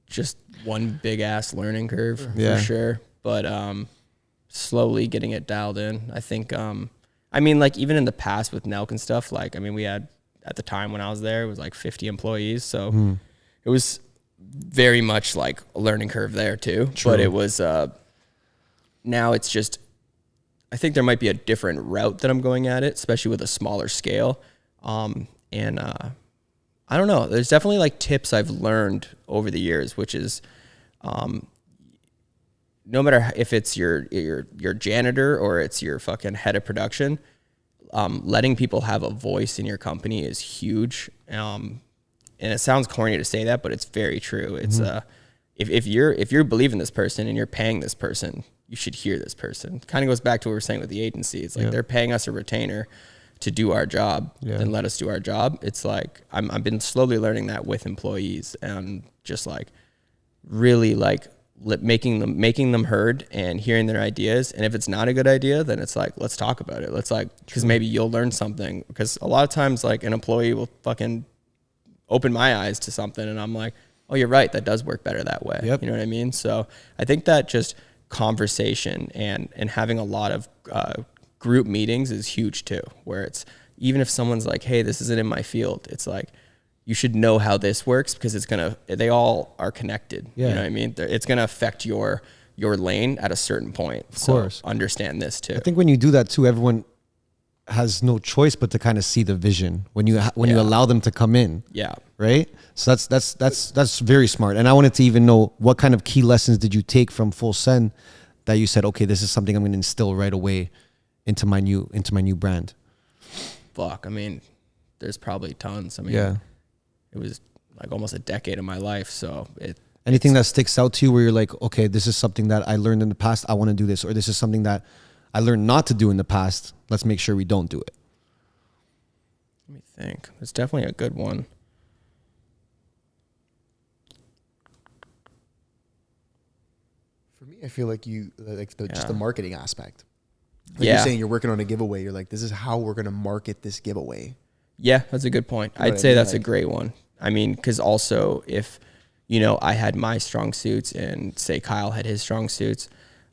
Just one big ass learning curve Yeah. for sure. But slowly getting it dialed in. I think like even in the past with Nelk and stuff, like we had at the time when I was there, it was like 50 employees. So it was very much like a learning curve there too. True. But it was now it's just, I think there might be a different route that I'm going at it, especially with a smaller scale. I don't know. There's definitely like tips I've learned over the years, which is, no matter if it's your janitor or it's your fucking head of production, letting people have a voice in your company is huge. And it sounds corny to say that, but it's very true. It's if you're believing this person and you're paying this person, you should hear this person. Kind of goes back to what we were saying with the agency. It's like they're paying us a retainer to do our job, then let us do our job. It's like I've been slowly learning that with employees and just like really like making them heard and hearing their ideas. And if it's not a good idea, then it's like, let's talk about it. Let's like, because maybe you'll learn something. Because a lot of times like an employee will fucking open my eyes to something and I'm like, oh, you're right. That does work better that way. Yep. You know what I mean? So I think that just conversation and having a lot of group meetings is huge too, where it's, even if someone's like, hey, this isn't in my field, it's like, you should know how this works because they all are connected. Yeah. You know what I mean? It's going to affect your lane at a certain point. Of course. Understand this too. I think when you do that too, everyone has no choice but to kind of see the vision when you allow them to come in. Yeah. Right. So that's very smart. And I wanted to even know what kind of key lessons did you take from Full Send that you said, okay, this is something I'm going to instill right away into my new brand. Fuck. There's probably tons. It was like almost a decade of my life. So anything that sticks out to you where you're like, okay, this is something that I learned in the past, I want to do this, or this is something that I learned not to do in the past, let's make sure we don't do it. Let me think. It's definitely a good one. For me, I feel like just the marketing aspect. Like Yeah. you're saying you're working on a giveaway. You're like, this is how we're going to market this giveaway. Yeah, that's a good point. You know what I'd I say mean? that's a Like- great one. Because also if, you know, I had my strong suits and say Kyle had his strong suits.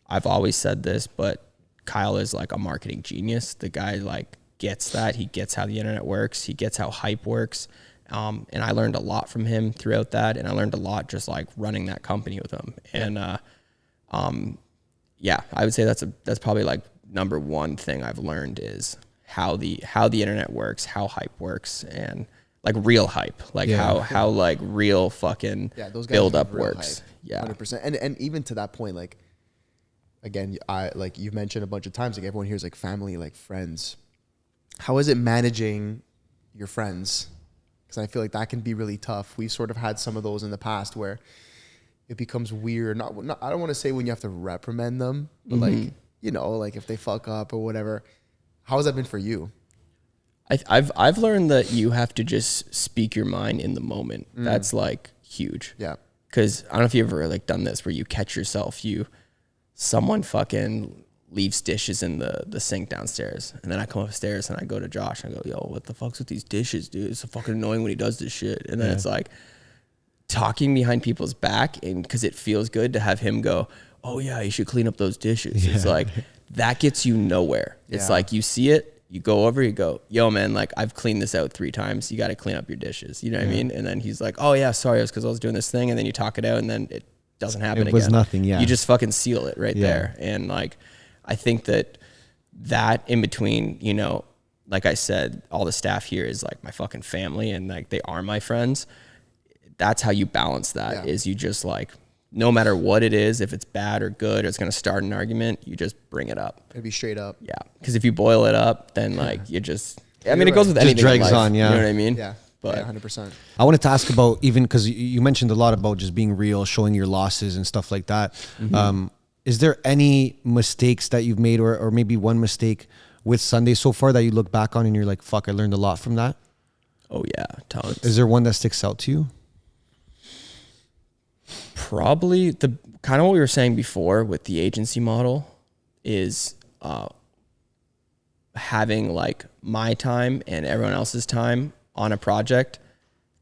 I've always said this, but Kyle is like a marketing genius. The guy like gets that. He gets how the internet works. He gets how hype works. And I learned a lot from him throughout that. And I learned a lot just like running that company with him. And, yeah, I would say that's probably like number one thing I've learned is how the internet works, how hype works, and like real hype, like how like real fucking build up works. Hype, yeah, 100%. And even to that point, like, again, I like you've mentioned a bunch of times, like everyone here is like family, like friends. How is it managing your friends? Because I feel like that can be really tough. We've sort of had some of those in the past where it becomes weird. Not I don't want to say when you have to reprimand them, but like, you know, like if they fuck up or whatever. How has that been for you? I've learned that you have to just speak your mind in the moment. That's like huge. Yeah. Because I don't know if you've ever like done this where you catch yourself, someone fucking leaves dishes in the sink downstairs. And then I come upstairs and I go to Josh and I go, yo, what the fuck's with these dishes, dude? It's so fucking annoying when he does this shit. And then it's like talking behind people's back, and because it feels good to have him go, oh yeah, you should clean up those dishes. It's like, that gets you nowhere. It's like you see it, you go over, you go, yo man, like I've cleaned this out 3 times. You got to clean up your dishes. You know what I mean? And then he's like, oh yeah, sorry. It was because I was doing this thing. And then you talk it out and then it doesn't happen again. It was nothing. Yeah. You just fucking seal it right there. And like, I think that in between, you know, like I said, all the staff here is like my fucking family and like they are my friends. That's how you balance that is you just like, no matter what it is, if it's bad or good, or it's going to start an argument, you just bring it up. It'd be straight up. Yeah. Because if you boil it up, then like you just, I mean, it goes with anything. Just drags in life, on. Yeah. You know what I mean? Yeah. But 100%. I wanted to ask about, even because you mentioned a lot about just being real, showing your losses and stuff like that. Is there any mistakes that you've made, or maybe one mistake with Sunday so far that you look back on and you're like, fuck, I learned a lot from that? Oh yeah, tons. Is there one that sticks out to you? Probably the kind of what we were saying before with the agency model is having like my time and everyone else's time on a project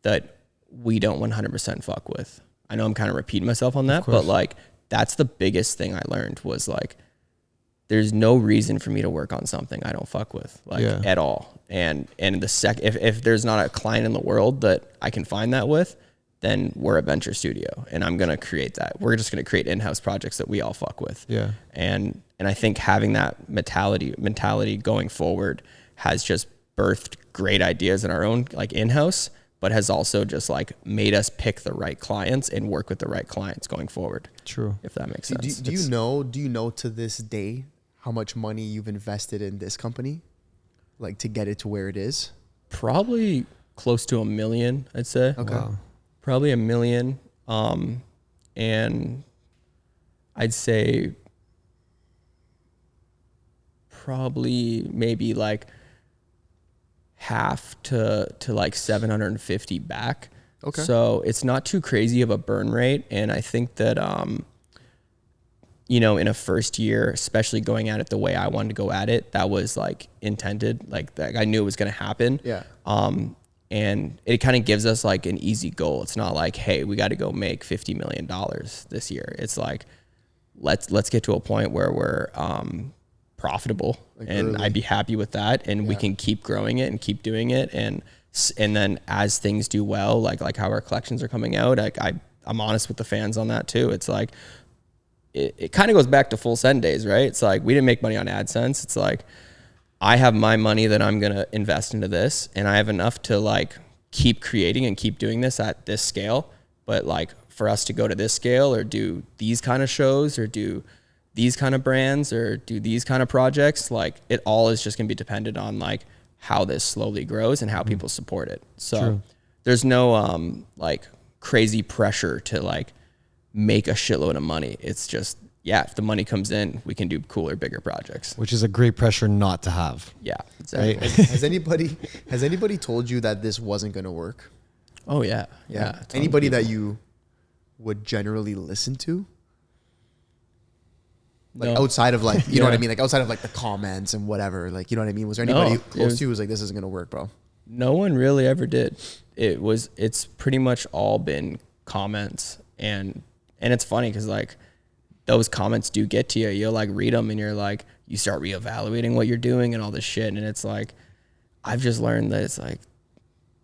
that we don't 100% fuck with. I know I'm kind of repeating myself on that, but like that's the biggest thing I learned was like, there's no reason for me to work on something I don't fuck with at all. And if there's not a client in the world that I can find that with, then we're a venture studio and I'm going to create that. We're just going to create in-house projects that we all fuck with. Yeah. And I think having that mentality going forward has just birthed great ideas in our own like in-house, but has also just like made us pick the right clients and work with the right clients going forward. True. If that makes sense. Do you know to this day how much money you've invested in this company, like to get it to where it is? Probably close to $1 million, I'd say. Okay. Wow. Probably $1 million. And I'd say probably maybe like half to like 750 back. Okay. So it's not too crazy of a burn rate. And I think that, you know, in a first year, especially going at it the way I wanted to go at it, that was like intended. Like that, I knew it was going to happen. Yeah. And it kind of gives us like an easy goal. It's not like, hey, we got to go make $50 million this year. It's like, let's get to a point where we're profitable, like and early. I'd be happy with that. And we can keep growing it and keep doing it. And then as things do well, like how our collections are coming out, I'm honest with the fans on that too. It's like, it kind of goes back to full send days, right? It's like, we didn't make money on AdSense. It's like, I have my money that I'm going to invest into this, and I have enough to like keep creating and keep doing this at this scale. But like for us to go to this scale or do these kind of shows or do these kind of brands or do these kind of projects, like it all is just going to be dependent on like how this slowly grows and how people support it. So there's no like crazy pressure to like make a shitload of money. It's just, if the money comes in, we can do cooler, bigger projects. Which is a great pressure not to have. Yeah, exactly. Right? Has anybody told you that this wasn't going to work? Oh yeah. Anybody that you would generally listen to? Like outside of like, you know what I mean? Like outside of like the comments and whatever, like, you know what I mean? Was there anybody close to you who was like, this isn't going to work, bro? No one really ever did. It's pretty much all been comments, and it's funny because like those comments do get to you. You'll like read them and you're like, you start reevaluating what you're doing and all this shit. And it's like, I've just learned that it's like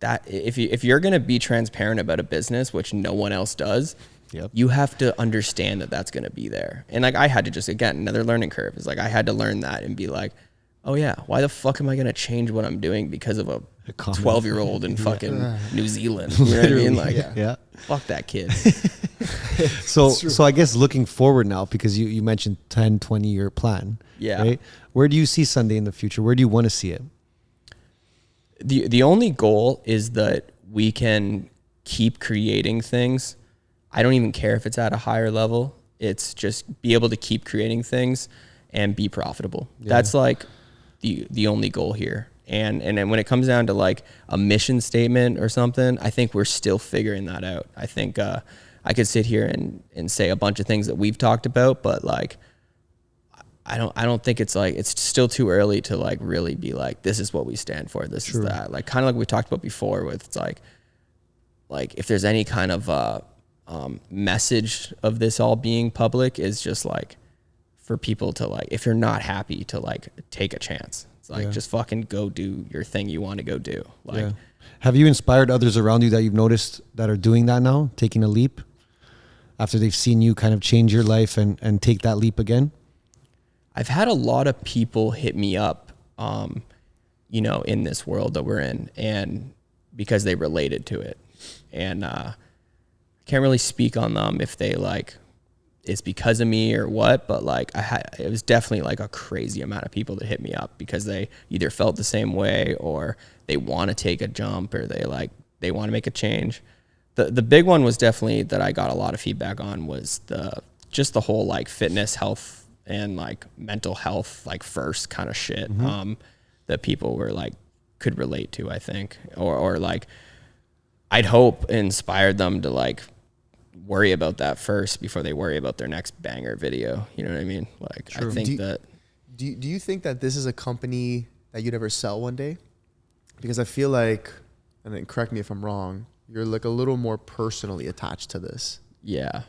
that if you're going to be transparent about a business, which no one else does, you have to understand that that's going to be there. And like, I had to just, again, another learning curve is like, I had to learn that and be like, oh yeah, why the fuck am I going to change what I'm doing because of a 12-year-old in fucking New Zealand? You know what I mean? Like, fuck that kid. So I guess looking forward now, because you mentioned 10, 20-year plan. Yeah. Right? Where do you see Sunday in the future? Where do you want to see it? The only goal is that we can keep creating things. I don't even care if it's at a higher level. It's just be able to keep creating things and be profitable. That's like the only goal here. And then when it comes down to like a mission statement or something, I think we're still figuring that out. I think I could sit here and say a bunch of things that we've talked about, but like I don't think it's like, it's still too early to like really be like, this is what we stand for. This is that. Like kind of like we talked about before with it's like if there's any kind of message of this all being public is just like for people to like, if you're not happy, to like take a chance. It's like just fucking go do your thing you want to go do. Like, have you inspired others around you that you've noticed that are doing that now, taking a leap after they've seen you kind of change your life and take that leap again? I've had a lot of people hit me up, you know, in this world that we're in, and because they related to it. And I can't really speak on them if they like, it's because of me or what, but like it was definitely like a crazy amount of people that hit me up because they either felt the same way or they want to take a jump or they want to make a change. The big one was definitely that I got a lot of feedback on was just the whole like fitness, health, and like mental health, like first kind of shit, that people were like, could relate to, I think, or like, I'd hope inspired them to like worry about that first before they worry about their next banger video. You know what I mean? Like, I think do you think that this is a company that you'd ever sell one day? Because I feel like, and then correct me if I'm wrong, you're like a little more personally attached to this. Yeah.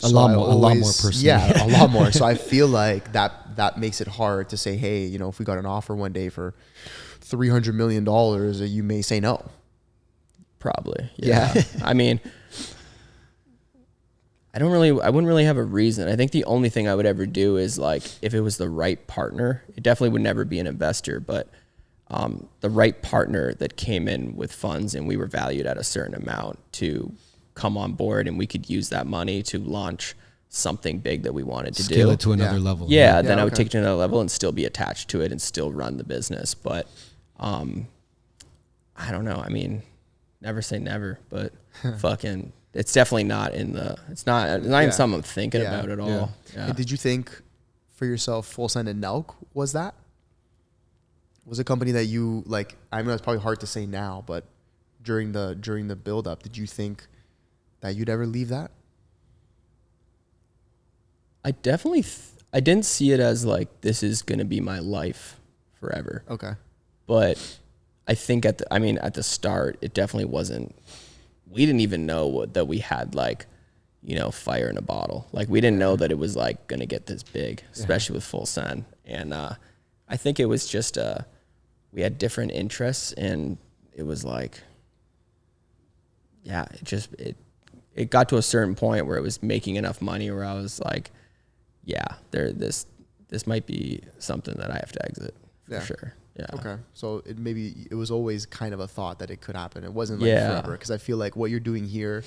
A lot more personally. Yeah, a lot more. So I feel like that makes it hard to say, hey, you know, if we got an offer one day for $300 million, you may say no. Probably. Yeah. I mean, I wouldn't really have a reason. I think the only thing I would ever do is like, if it was the right partner, it definitely would never be an investor, but the right partner that came in with funds and we were valued at a certain amount to come on board and we could use that money to launch something big that we wanted to Scale do. it to another level. Yeah, then I would take it to another level and still be attached to it and still run the business. But I don't know. I mean, never say never, but fucking, it's definitely not it's not even something I'm thinking about at all. Yeah. And did you think for yourself, Full Send and Nelk was a company that you like? I know it's probably hard to say now, but during the build up, did you think that you'd ever leave that? I definitely, I didn't see it as like, this is going to be my life forever. Okay. But I think at the start, it definitely wasn't, we didn't even know that we had like, you know, fire in a bottle. Like we didn't know that it was like going to get this big, especially with Full Send. And I think it was just, we had different interests and it was like, yeah, it got to a certain point where it was making enough money where I was like, yeah, this might be something that I have to exit for sure. Yeah. Okay. So it was always kind of a thought that it could happen. It wasn't like forever. Because I feel like what you're doing here,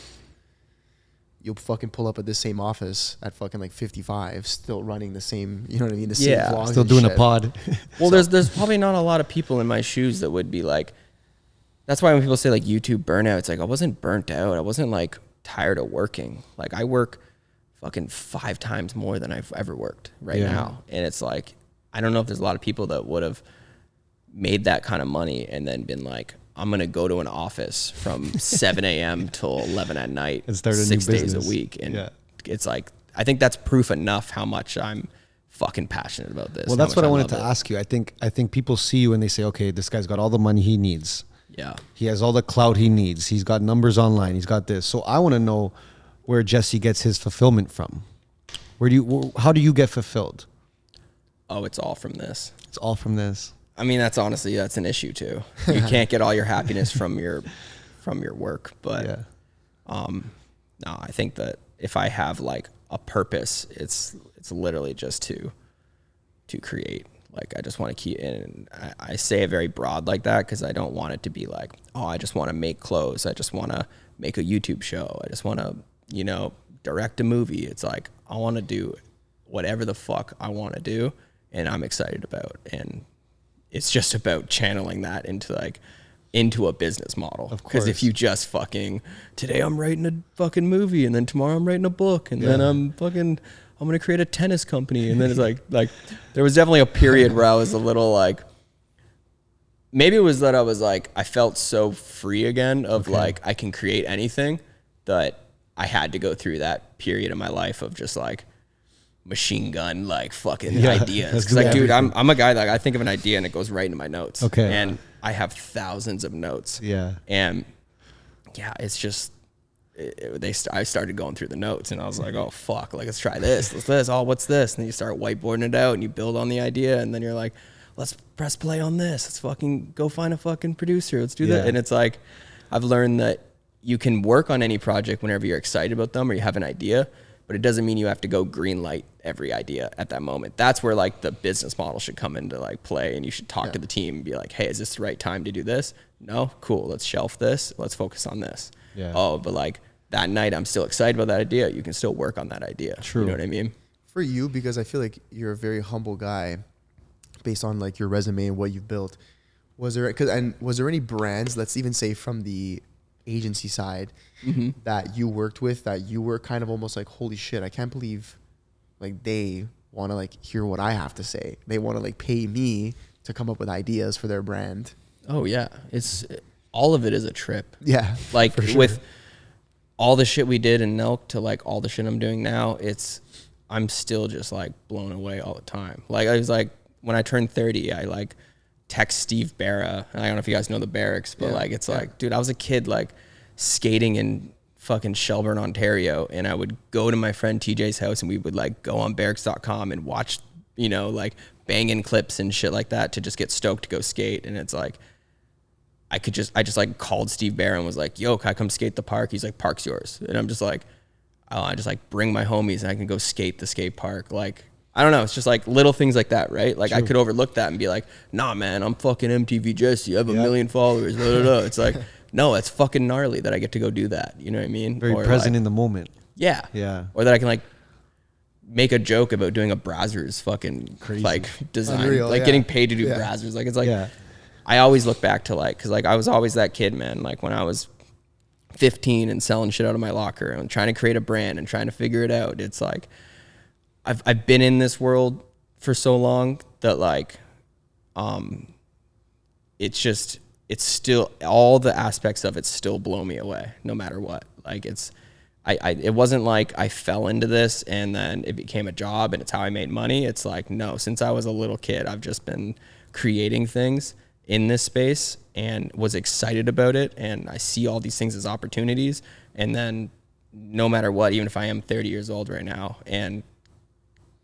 you'll fucking pull up at the same office at fucking like 55, still running the same, you know what I mean? The same vlogs. Still doing a pod. Well, there's probably not a lot of people in my shoes that would be like, that's why when people say like YouTube burnout, it's like, I wasn't burnt out. I wasn't like tired of working. Like I work fucking 5 times more than I've ever worked now. And it's like, I don't know if there's a lot of people that would have made that kind of money and then been like, I'm going to go to an office from 7 a.m. till 11 at night and start 6 days a week. And it's like, I think that's proof enough how much I'm fucking passionate about this. Well, that's what I wanted to ask you. I think people see you and they say, okay, this guy's got all the money he needs. Yeah. He has all the clout he needs. He's got numbers online. He's got this. So I want to know where Jesse gets his fulfillment from. How do you get fulfilled? Oh, it's all from this. It's all from this. I mean, that's an issue too. You can't get all your happiness from your work, but Yeah. no, I think that if I have like a purpose, it's literally just to create. Like, I just want to keep, and I say it very broad like that because I don't want it to be like, oh, I just want to make clothes. I just want to make a YouTube show. I just want to, direct a movie. It's like, I want to do whatever the fuck I want to do and I'm excited about. And it's just about channeling that into a business model. Of course. Because if you just fucking, today I'm writing a fucking movie and then tomorrow I'm writing a book and then I'm going to create a tennis company. And then it's like there was definitely a period where I was a little like, maybe it was that I was like, I felt so free again of like, I can create anything, that I had to go through that period of my life of just like machine gun, like fucking ideas. Cause like, dude, I'm a guy that I think of an idea and it goes right into my notes. Okay. And I have thousands of notes. Yeah. And yeah, it's just, I started going through the notes and I was like, oh fuck, like let's try this. Oh, what's this? And then you start whiteboarding it out and you build on the idea and then you're like, let's press play on this. Let's fucking go find a fucking producer. Let's do that. And it's like, I've learned that you can work on any project whenever you're excited about them or you have an idea, but it doesn't mean you have to go green light every idea at that moment. That's where like the business model should come into like play, and you should talk to the team and be like, hey, is this the right time to do this? No? Cool. Let's shelf this. Let's focus on this. Yeah. Oh, but like that night I'm still excited about that idea. You can still work on that idea. True. You know what I mean? For you, because I feel like you're a very humble guy based on like your resume and what you've built. Was there any brands, let's even say from the agency side, that you worked with that you were kind of almost like, holy shit, I can't believe like they want to like hear what I have to say. They want to like pay me to come up with ideas for their brand. Oh yeah. All of it is a trip. Yeah. Like for sure. with all the shit we did in Nelk to like all the shit I'm doing now, I'm still just like blown away all the time. Like I was like, when I turned 30, I like text Steve Barra. I don't know if you guys know the Barracks, but like, it's like, dude, I was a kid like skating in fucking Shelburne, Ontario. And I would go to my friend TJ's house and we would like go on barracks.com and watch, like banging clips and shit like that to just get stoked to go skate. And it's like, I just like called Steve Barra and was like, yo, can I come skate the park? He's like, park's yours. And I'm just like, oh, I just like bring my homies and I can go skate the skate park. Like, I don't know. It's just like little things like that, right? Like I could overlook that and be like, nah, man, I'm fucking MTV Jesse. I have a million followers. Blah, blah, blah. It's like, no, it's fucking gnarly that I get to go do that. You know what I mean? Very present in the moment. Yeah. Yeah. Or that I can like make a joke about doing a Brazzers fucking crazy like design, Unreal, like getting paid to do Brazzers. Like it's like, I always look back to like, cause like I was always that kid, man. Like when I was 15 and selling shit out of my locker and trying to create a brand and trying to figure it out. It's like, I've been in this world for so long that like, it's still, all the aspects of it still blow me away no matter what. Like it wasn't like I fell into this and then it became a job and it's how I made money. It's like, no, since I was a little kid, I've just been creating things in this space and was excited about it. And I see all these things as opportunities. And then no matter what, even if I am 30 years old right now and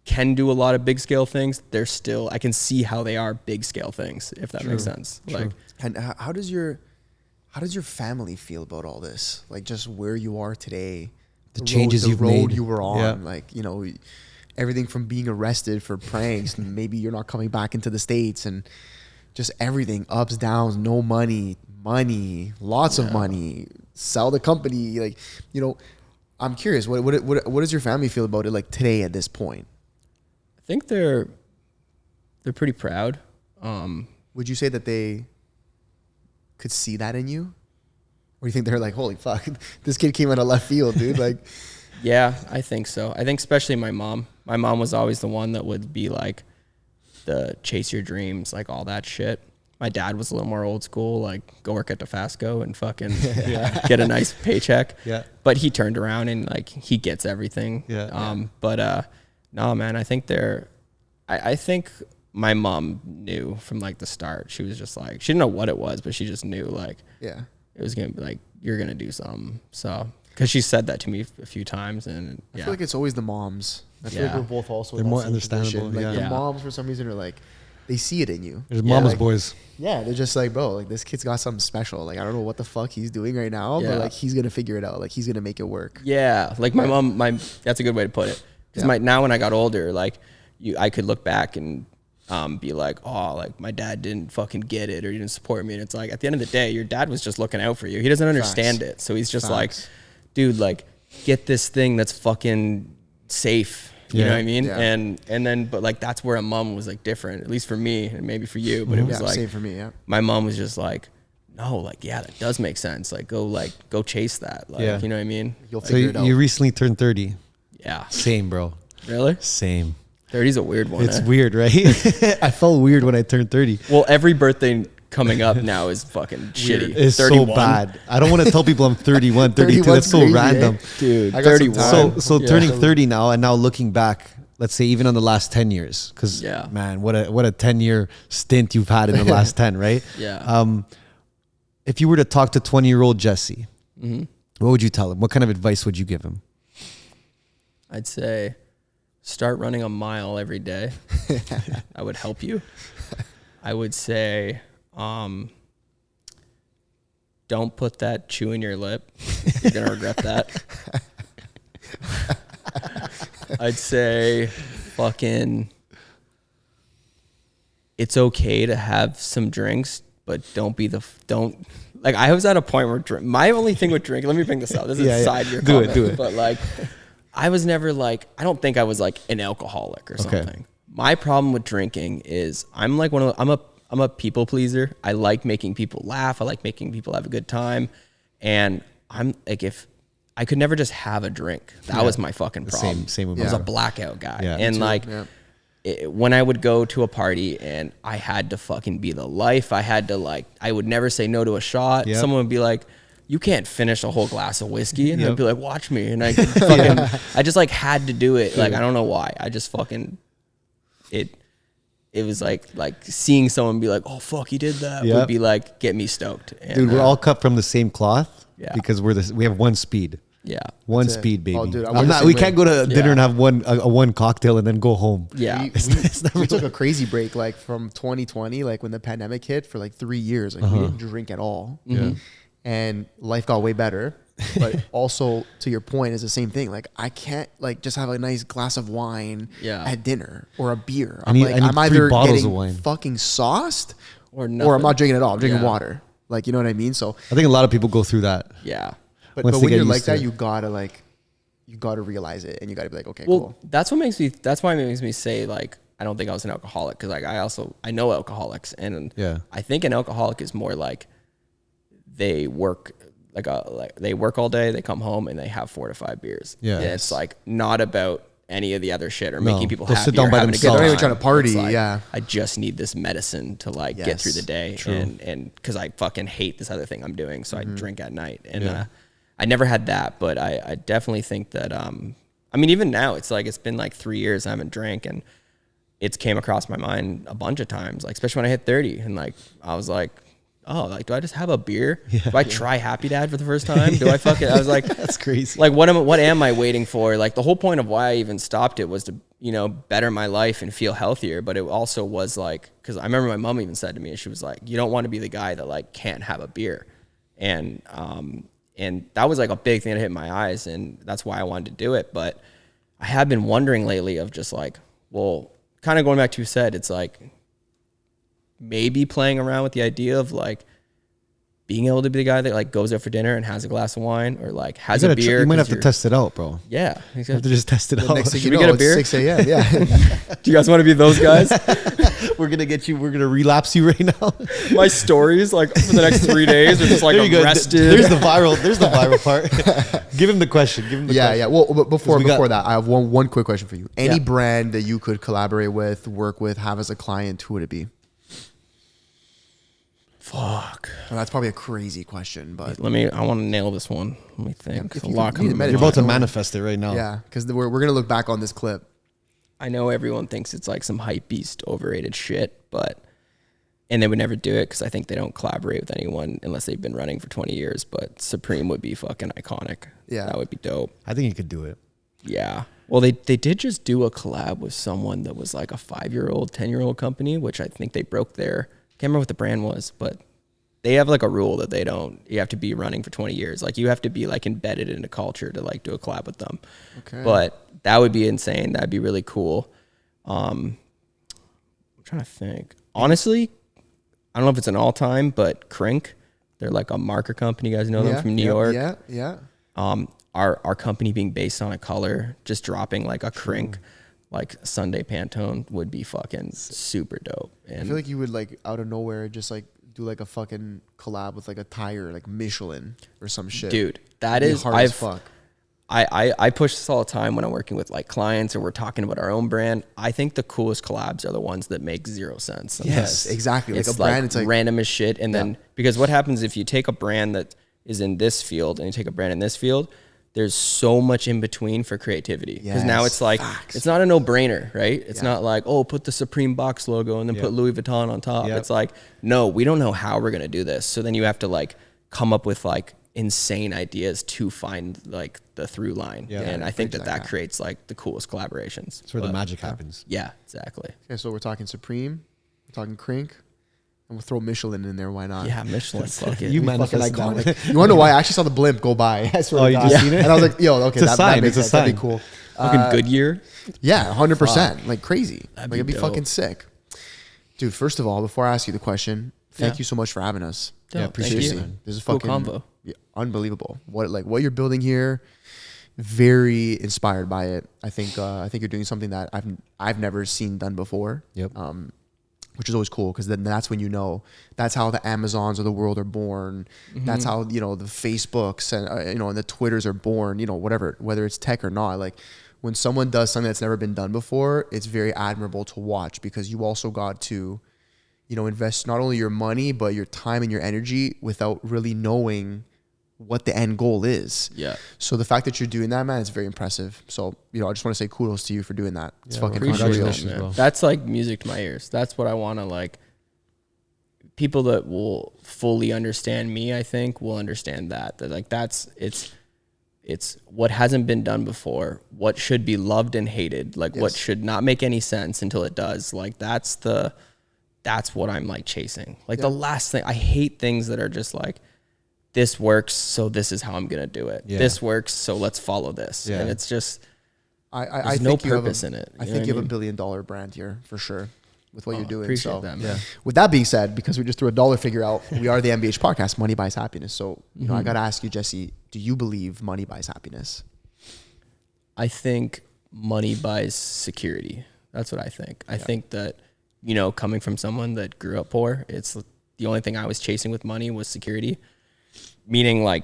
can do a lot of big scale things, they're still, I can see how they are big scale things, if that makes sense. True. Like, And how does your family feel about all this? Like just where you are today, the changes you've made, you were on, like, everything from being arrested for pranks and maybe you're not coming back into the States and just everything, ups, downs, no money, lots of money, sell the company. Like, I'm curious, what does your family feel about it like today at this point? I think they're pretty proud. Would you say that they could see that in you? Or you think they're like, holy fuck, this kid came out of left field, dude? Like, Yeah, I think so. I think especially my mom. My mom was always the one that would be like the chase your dreams, like all that shit. My dad was a little more old school, like go work at Dofasco and fucking get a nice paycheck. Yeah. But he turned around and like he gets everything. Yeah. But no, man, I think I think my mom knew from like the start. She was just like, she didn't know what it was, but she just knew like, yeah, it was gonna be like, you're gonna do something. So because she said that to me a few times, and I feel like it's always the moms. I feel like we're both also. They're in that more same understandable, position. Like yeah. the moms for some reason are like, they see it in you. There's mama's like, boys. Yeah, they're just like, bro, like this kid's got something special. Like I don't know what the fuck he's doing right now, but like he's gonna figure it out. Like he's gonna make it work. Yeah, like my mom, that's a good way to put it. Because now when I got older, like I could look back and be like, oh, like my dad didn't fucking get it or he didn't support me. And it's like, at the end of the day, your dad was just looking out for you. He doesn't understand it. So he's just like, dude, like get this thing that's fucking safe. You know what I mean? Yeah. And then, but like, that's where a mom was like different, at least for me and maybe for you, but it was like, same for me. Yeah. My mom was just like, no, like, yeah, that does make sense. Like, go chase that. Like, you know what I mean? You'll figure it out. You recently turned 30. Yeah. Same, bro. Really? Same. 30's a weird one. It's weird, right? I felt weird when I turned 30. Well, every birthday coming up now is fucking shitty. It's 31. So bad. I don't want to tell people I'm 31, 32. That's so crazy, random. Eh? Dude, I got 31. So turning 30 now, and now looking back, let's say even on the last 10 years, because man, what a 10-year stint you've had in the last 10, right? Yeah. If you were to talk to 20-year-old Jesse, what would you tell him? What kind of advice would you give him? I'd say start running a mile every day. That would help you. I would say don't put that chew in your lip. You're going to regret that. I'd say fucking it's okay to have some drinks, but don't like I was at a point where my only thing with drinking, let me bring this up. This is side your comment. Do it. But like I was never like, I don't think I was like an alcoholic or something. Okay. My problem with drinking is I'm like I'm a people pleaser. I like making people laugh. I like making people have a good time. And I'm like, if I could never just have a drink, that was my fucking problem. Same with me. I was a blackout guy. And like, when I would go to a party and I had to fucking be the life, I had to like, I would never say no to a shot. Someone would be like, you can't finish a whole glass of whiskey. And I'd be like, watch me. And I could fucking, I just like had to do it. Like, I don't know why. I just fucking, it was like seeing someone be like, oh fuck, he did that would be like, get me stoked. And, dude, we're all cut from the same cloth because we have one speed. Yeah. One speed, baby. Oh, dude, we can't go to dinner and have one cocktail and then go home. Yeah. We took a crazy break like from 2020, like when the pandemic hit for like 3 years. Like we didn't drink at all. Yeah. And life got way better. But also to your point is the same thing. Like I can't like just have a nice glass of wine at dinner or a beer. I'm either getting fucking sauced or I'm not drinking at all. I'm drinking water. Like, you know what I mean? So I think a lot of people go through that. Yeah. But when you're like that, you gotta realize it and you gotta be like, okay, cool. That's why it makes me say like, I don't think I was an alcoholic. Cause like I know alcoholics and I think an alcoholic is more like they work they work all day, they come home and they have 4 to 5 beers. Yeah. And it's like not about any of the other shit or making people happy. Sit down by themselves. They're not even trying to party. Like, yeah. I just need this medicine to like get through the day. True. And cause I fucking hate this other thing I'm doing. So I drink at night and, I never had that, but I definitely think that, I mean, even now it's like, it's been like 3 years I haven't drank and it's came across my mind a bunch of times, like, especially when I hit 30 and like, I was like, oh, like, do I just have a beer? Do I try Happy Dad for the first time? Do I fuck it? I was like, that's crazy. Like, what am I waiting for? Like the whole point of why I even stopped it was to, better my life and feel healthier. But it also was like, cause I remember my mom even said to me, she was like, you don't want to be the guy that like can't have a beer. And that was like a big thing that hit my eyes. And that's why I wanted to do it. But I have been wondering lately of just like, well, kind of going back to what you said, it's like maybe playing around with the idea of like being able to be the guy that like goes out for dinner and has a glass of wine or like has a beer. You might have to test it out, bro. Yeah. You have to just test it out. Next thing Should we get a beer? 6 a.m. Yeah. Do you guys want to be those guys? We're going to relapse you right now. My stories like for the next 3 days are just like arrested. There's the viral part. Give him the question. Yeah. Well, but before that, I have one quick question for you. Any brand that you could collaborate with, work with, have as a client, who would it be? Fuck. Well, that's probably a crazy question, but I want to nail this one. Let me think. You're about to manifest it right now. Yeah, because we're gonna look back on this clip I know everyone thinks it's like some hype beast, overrated shit, and they would never do it because I think they don't collaborate with anyone unless they've been running for 20 years. But Supreme would be fucking iconic. Yeah. That would be dope. I think you could do it. Yeah. Well, they did just do a collab with someone that was like a 5-year-old, 10-year-old company, which I think they broke their, can't remember what the brand was, but they have like a rule that you have to be running for 20 years. Like you have to be like embedded in a culture to like do a collab with them. Okay. But that would be insane. That'd be really cool. I'm trying to think. Honestly, I don't know if it's an all time, but Crink, they're like a marker company. You guys know them from New York. Yeah. Our company being based on a color, just dropping like a Crink, like Sunday Pantone would be fucking super dope. And I feel like you would like out of nowhere just like do like a fucking collab with like a tire, like Michelin or some shit. Dude, that It'd be is hard as fuck. I push this all the time when I'm working with like clients or we're talking about our own brand. I think the coolest collabs are the ones that make zero sense. Yes, exactly. Like It's a brand, like it's like random as shit. And then because what happens if you take a brand that is in this field and you take a brand in this field, there's so much in between for creativity. Because now Yes, it's like, facts. it's not a no-brainer, right? It's not like, oh, put the Supreme box logo and then put Louis Vuitton on top. Yep. It's like, no, we don't know how we're going to do this. So then you have to like come up with like insane ideas to find like the through line. Yeah. And I think Bridge that that creates like the coolest collaborations. That's where the magic happens. Yeah, exactly. okay, so we're talking Supreme, we're talking Crink, and we'll throw Michelin in there. Why not? Yeah, Michelin. Fuck it. You Fucking manifested that one. iconic. You want to know why? I actually saw the blimp go by. I swear Oh, to you God. just seen it? And I was like, yo, okay, It's a that sign. makes It's a sense. That'd be sign. cool. Fucking Goodyear. Yeah, 100%. Like crazy. That'd Like be it'd be dope. fucking sick. Dude, first of all, before I ask you the question, thank you so much for having us. Yeah, appreciate thank Seriously. you. This is Cool fucking convo. yeah, unbelievable. What you're building here, very inspired by it. I think you're doing something that I've never seen done before. Yep. Which is always cool because then that's when you know that's how the Amazons of the world are born. That's how the Facebooks and and the Twitters are born. Whatever, whether it's tech or not. Like when someone does something that's never been done before, it's very admirable to watch because you also got to invest not only your money but your time and your energy without really knowing what the end goal is. Yeah. So the fact that you're doing that, man, is very impressive. So, I just want to say kudos to you for doing that. It's fucking Appreciate unreal. that, Congratulations, man. bro. That's like music to my ears. That's what I want to like. People that will fully understand me, I think, will understand that like it's what hasn't been done before. What should be loved and hated. Like what should not make any sense until it does. Like that's what I'm like chasing. Like the last thing, I hate things that are just like, this works, so this is how I'm gonna do it. Yeah. This works, so let's follow this. Yeah. And it's just I there's no think you have purpose in it. I You know think what you I have mean? $1 billion brand here for sure with what you're doing. Appreciate So that, man. with that being said, because we just threw a dollar figure out, we are the MBH podcast, Money Buys Happiness. So I gotta ask you, Jesse, do you believe money buys happiness? I think money buys security. That's what I think. I think that, coming from someone that grew up poor, it's the only thing I was chasing with money was security. Meaning like,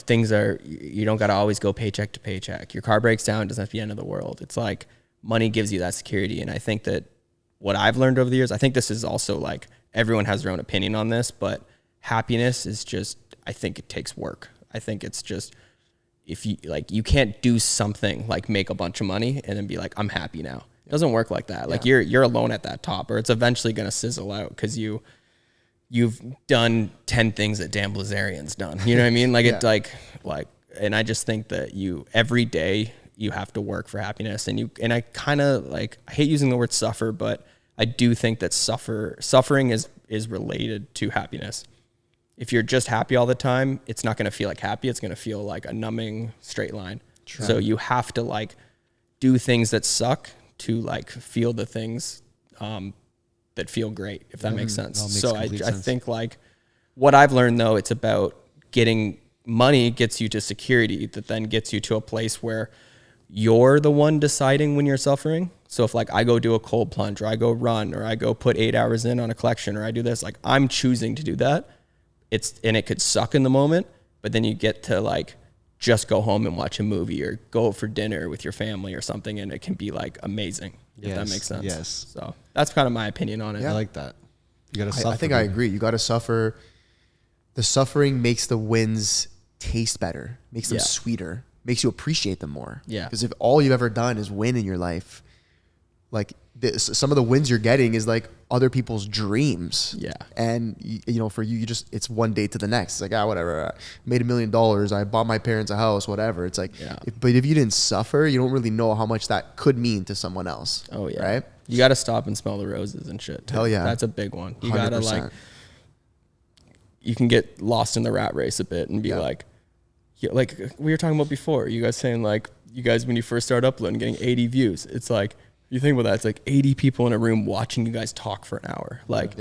things are, you don't got to always go paycheck to paycheck. Your car breaks down, it doesn't have to be the end of the world. It's like money gives you that security. And I think that what I've learned over the years, I think this is also like, everyone has their own opinion on this, but happiness is just, I think it takes work. I think it's just, if you like, you can't do something like make a bunch of money and then be like, I'm happy now. It doesn't work like that. Like you're alone at that top, or it's eventually going to sizzle out because you've done 10 things that Dan Blazarian's done. You know what I mean? Like it's like, and I just think that every day you have to work for happiness and I kind of like, I hate using the word suffer, but I do think that suffering is related to happiness. If you're just happy all the time, it's not going to feel like happy. It's going to feel like a numbing straight line. True. So you have to like do things that suck to like feel the things, that feel great, if that makes sense. So I think like what I've learned though, it's about getting money gets you to security that then gets you to a place where you're the one deciding when you're suffering. So if like I go do a cold plunge or I go run or I go put 8 hours in on a collection or I do this, like I'm choosing to do that. And it could suck in the moment, but then you get to like just go home and watch a movie or go for dinner with your family or something. And it can be like amazing. If that makes sense. Yes. So that's kind of my opinion on it. I like that. You gotta suffer. I think I agree. You got to suffer. The suffering makes the wins taste better, makes them sweeter, makes you appreciate them more. Yeah. Because if all you've ever done is win in your life, like some of the wins you're getting is like other people's dreams. Yeah. And you know, for you just, it's one day to the next. It's like, whatever. I made $1 million. I bought my parents a house, whatever. It's like, but if you didn't suffer, you don't really know how much that could mean to someone else. Oh yeah. Right. You got to stop and smell the roses and shit. Too. Hell yeah. That's a big one. You 100%. got to like, you can get lost in the rat race a bit and be like we were talking about before, you guys saying like, you guys, when you first start uploading, getting 80 views, it's like, you think about that, it's like 80 people in a room watching you guys talk for an hour. Like,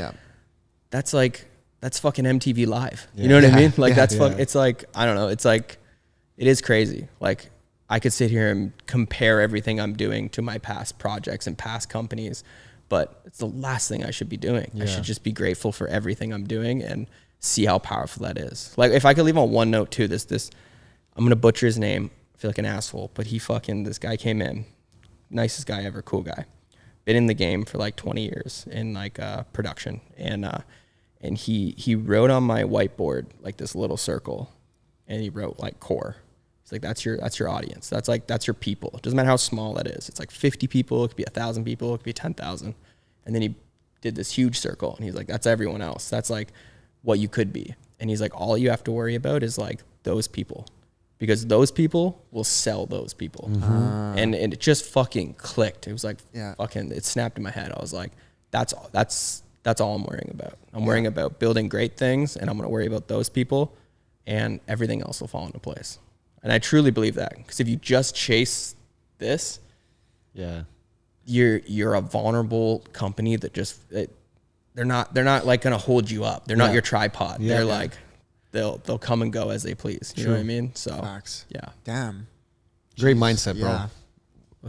that's fucking MTV Live. You know what I mean? Like it's like, I don't know. It's like, it is crazy. Like I could sit here and compare everything I'm doing to my past projects and past companies, but it's the last thing I should be doing. I should just be grateful for everything I'm doing and see how powerful that is. Like if I could leave on one note too, this, I'm going to butcher his name. I feel like an asshole, but this guy came in, nicest guy ever, cool guy, been in the game for like 20 years in like production, and he wrote on my whiteboard like this little circle, and he wrote like core. It's like that's your audience. That's your people. It doesn't matter how small that is. It's like 50 people. It could be 1,000 people. It could be 10,000. And then he did this huge circle, and he's like, that's everyone else. That's like what you could be. And he's like, all you have to worry about is like those people. Because those people will sell those people. And it just fucking clicked. It was like, fucking, it snapped in my head. I was like, that's all I'm worrying about. I'm worrying about building great things, and I'm going to worry about those people, and everything else will fall into place. And I truly believe that. Because if you just chase this, you're a vulnerable company that just, they're not like going to hold you up. They're not your tripod. They're like, they'll come and go as they please. You know what I mean? So facts. Yeah. Damn. Great mindset, bro.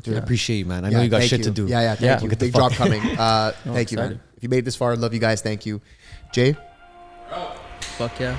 Dude, I appreciate you, man. I know you got shit to do. Thank you. We'll Big drop coming. Thank you, man. If you made it this far, love you guys. Thank you. Jay? Fuck yeah.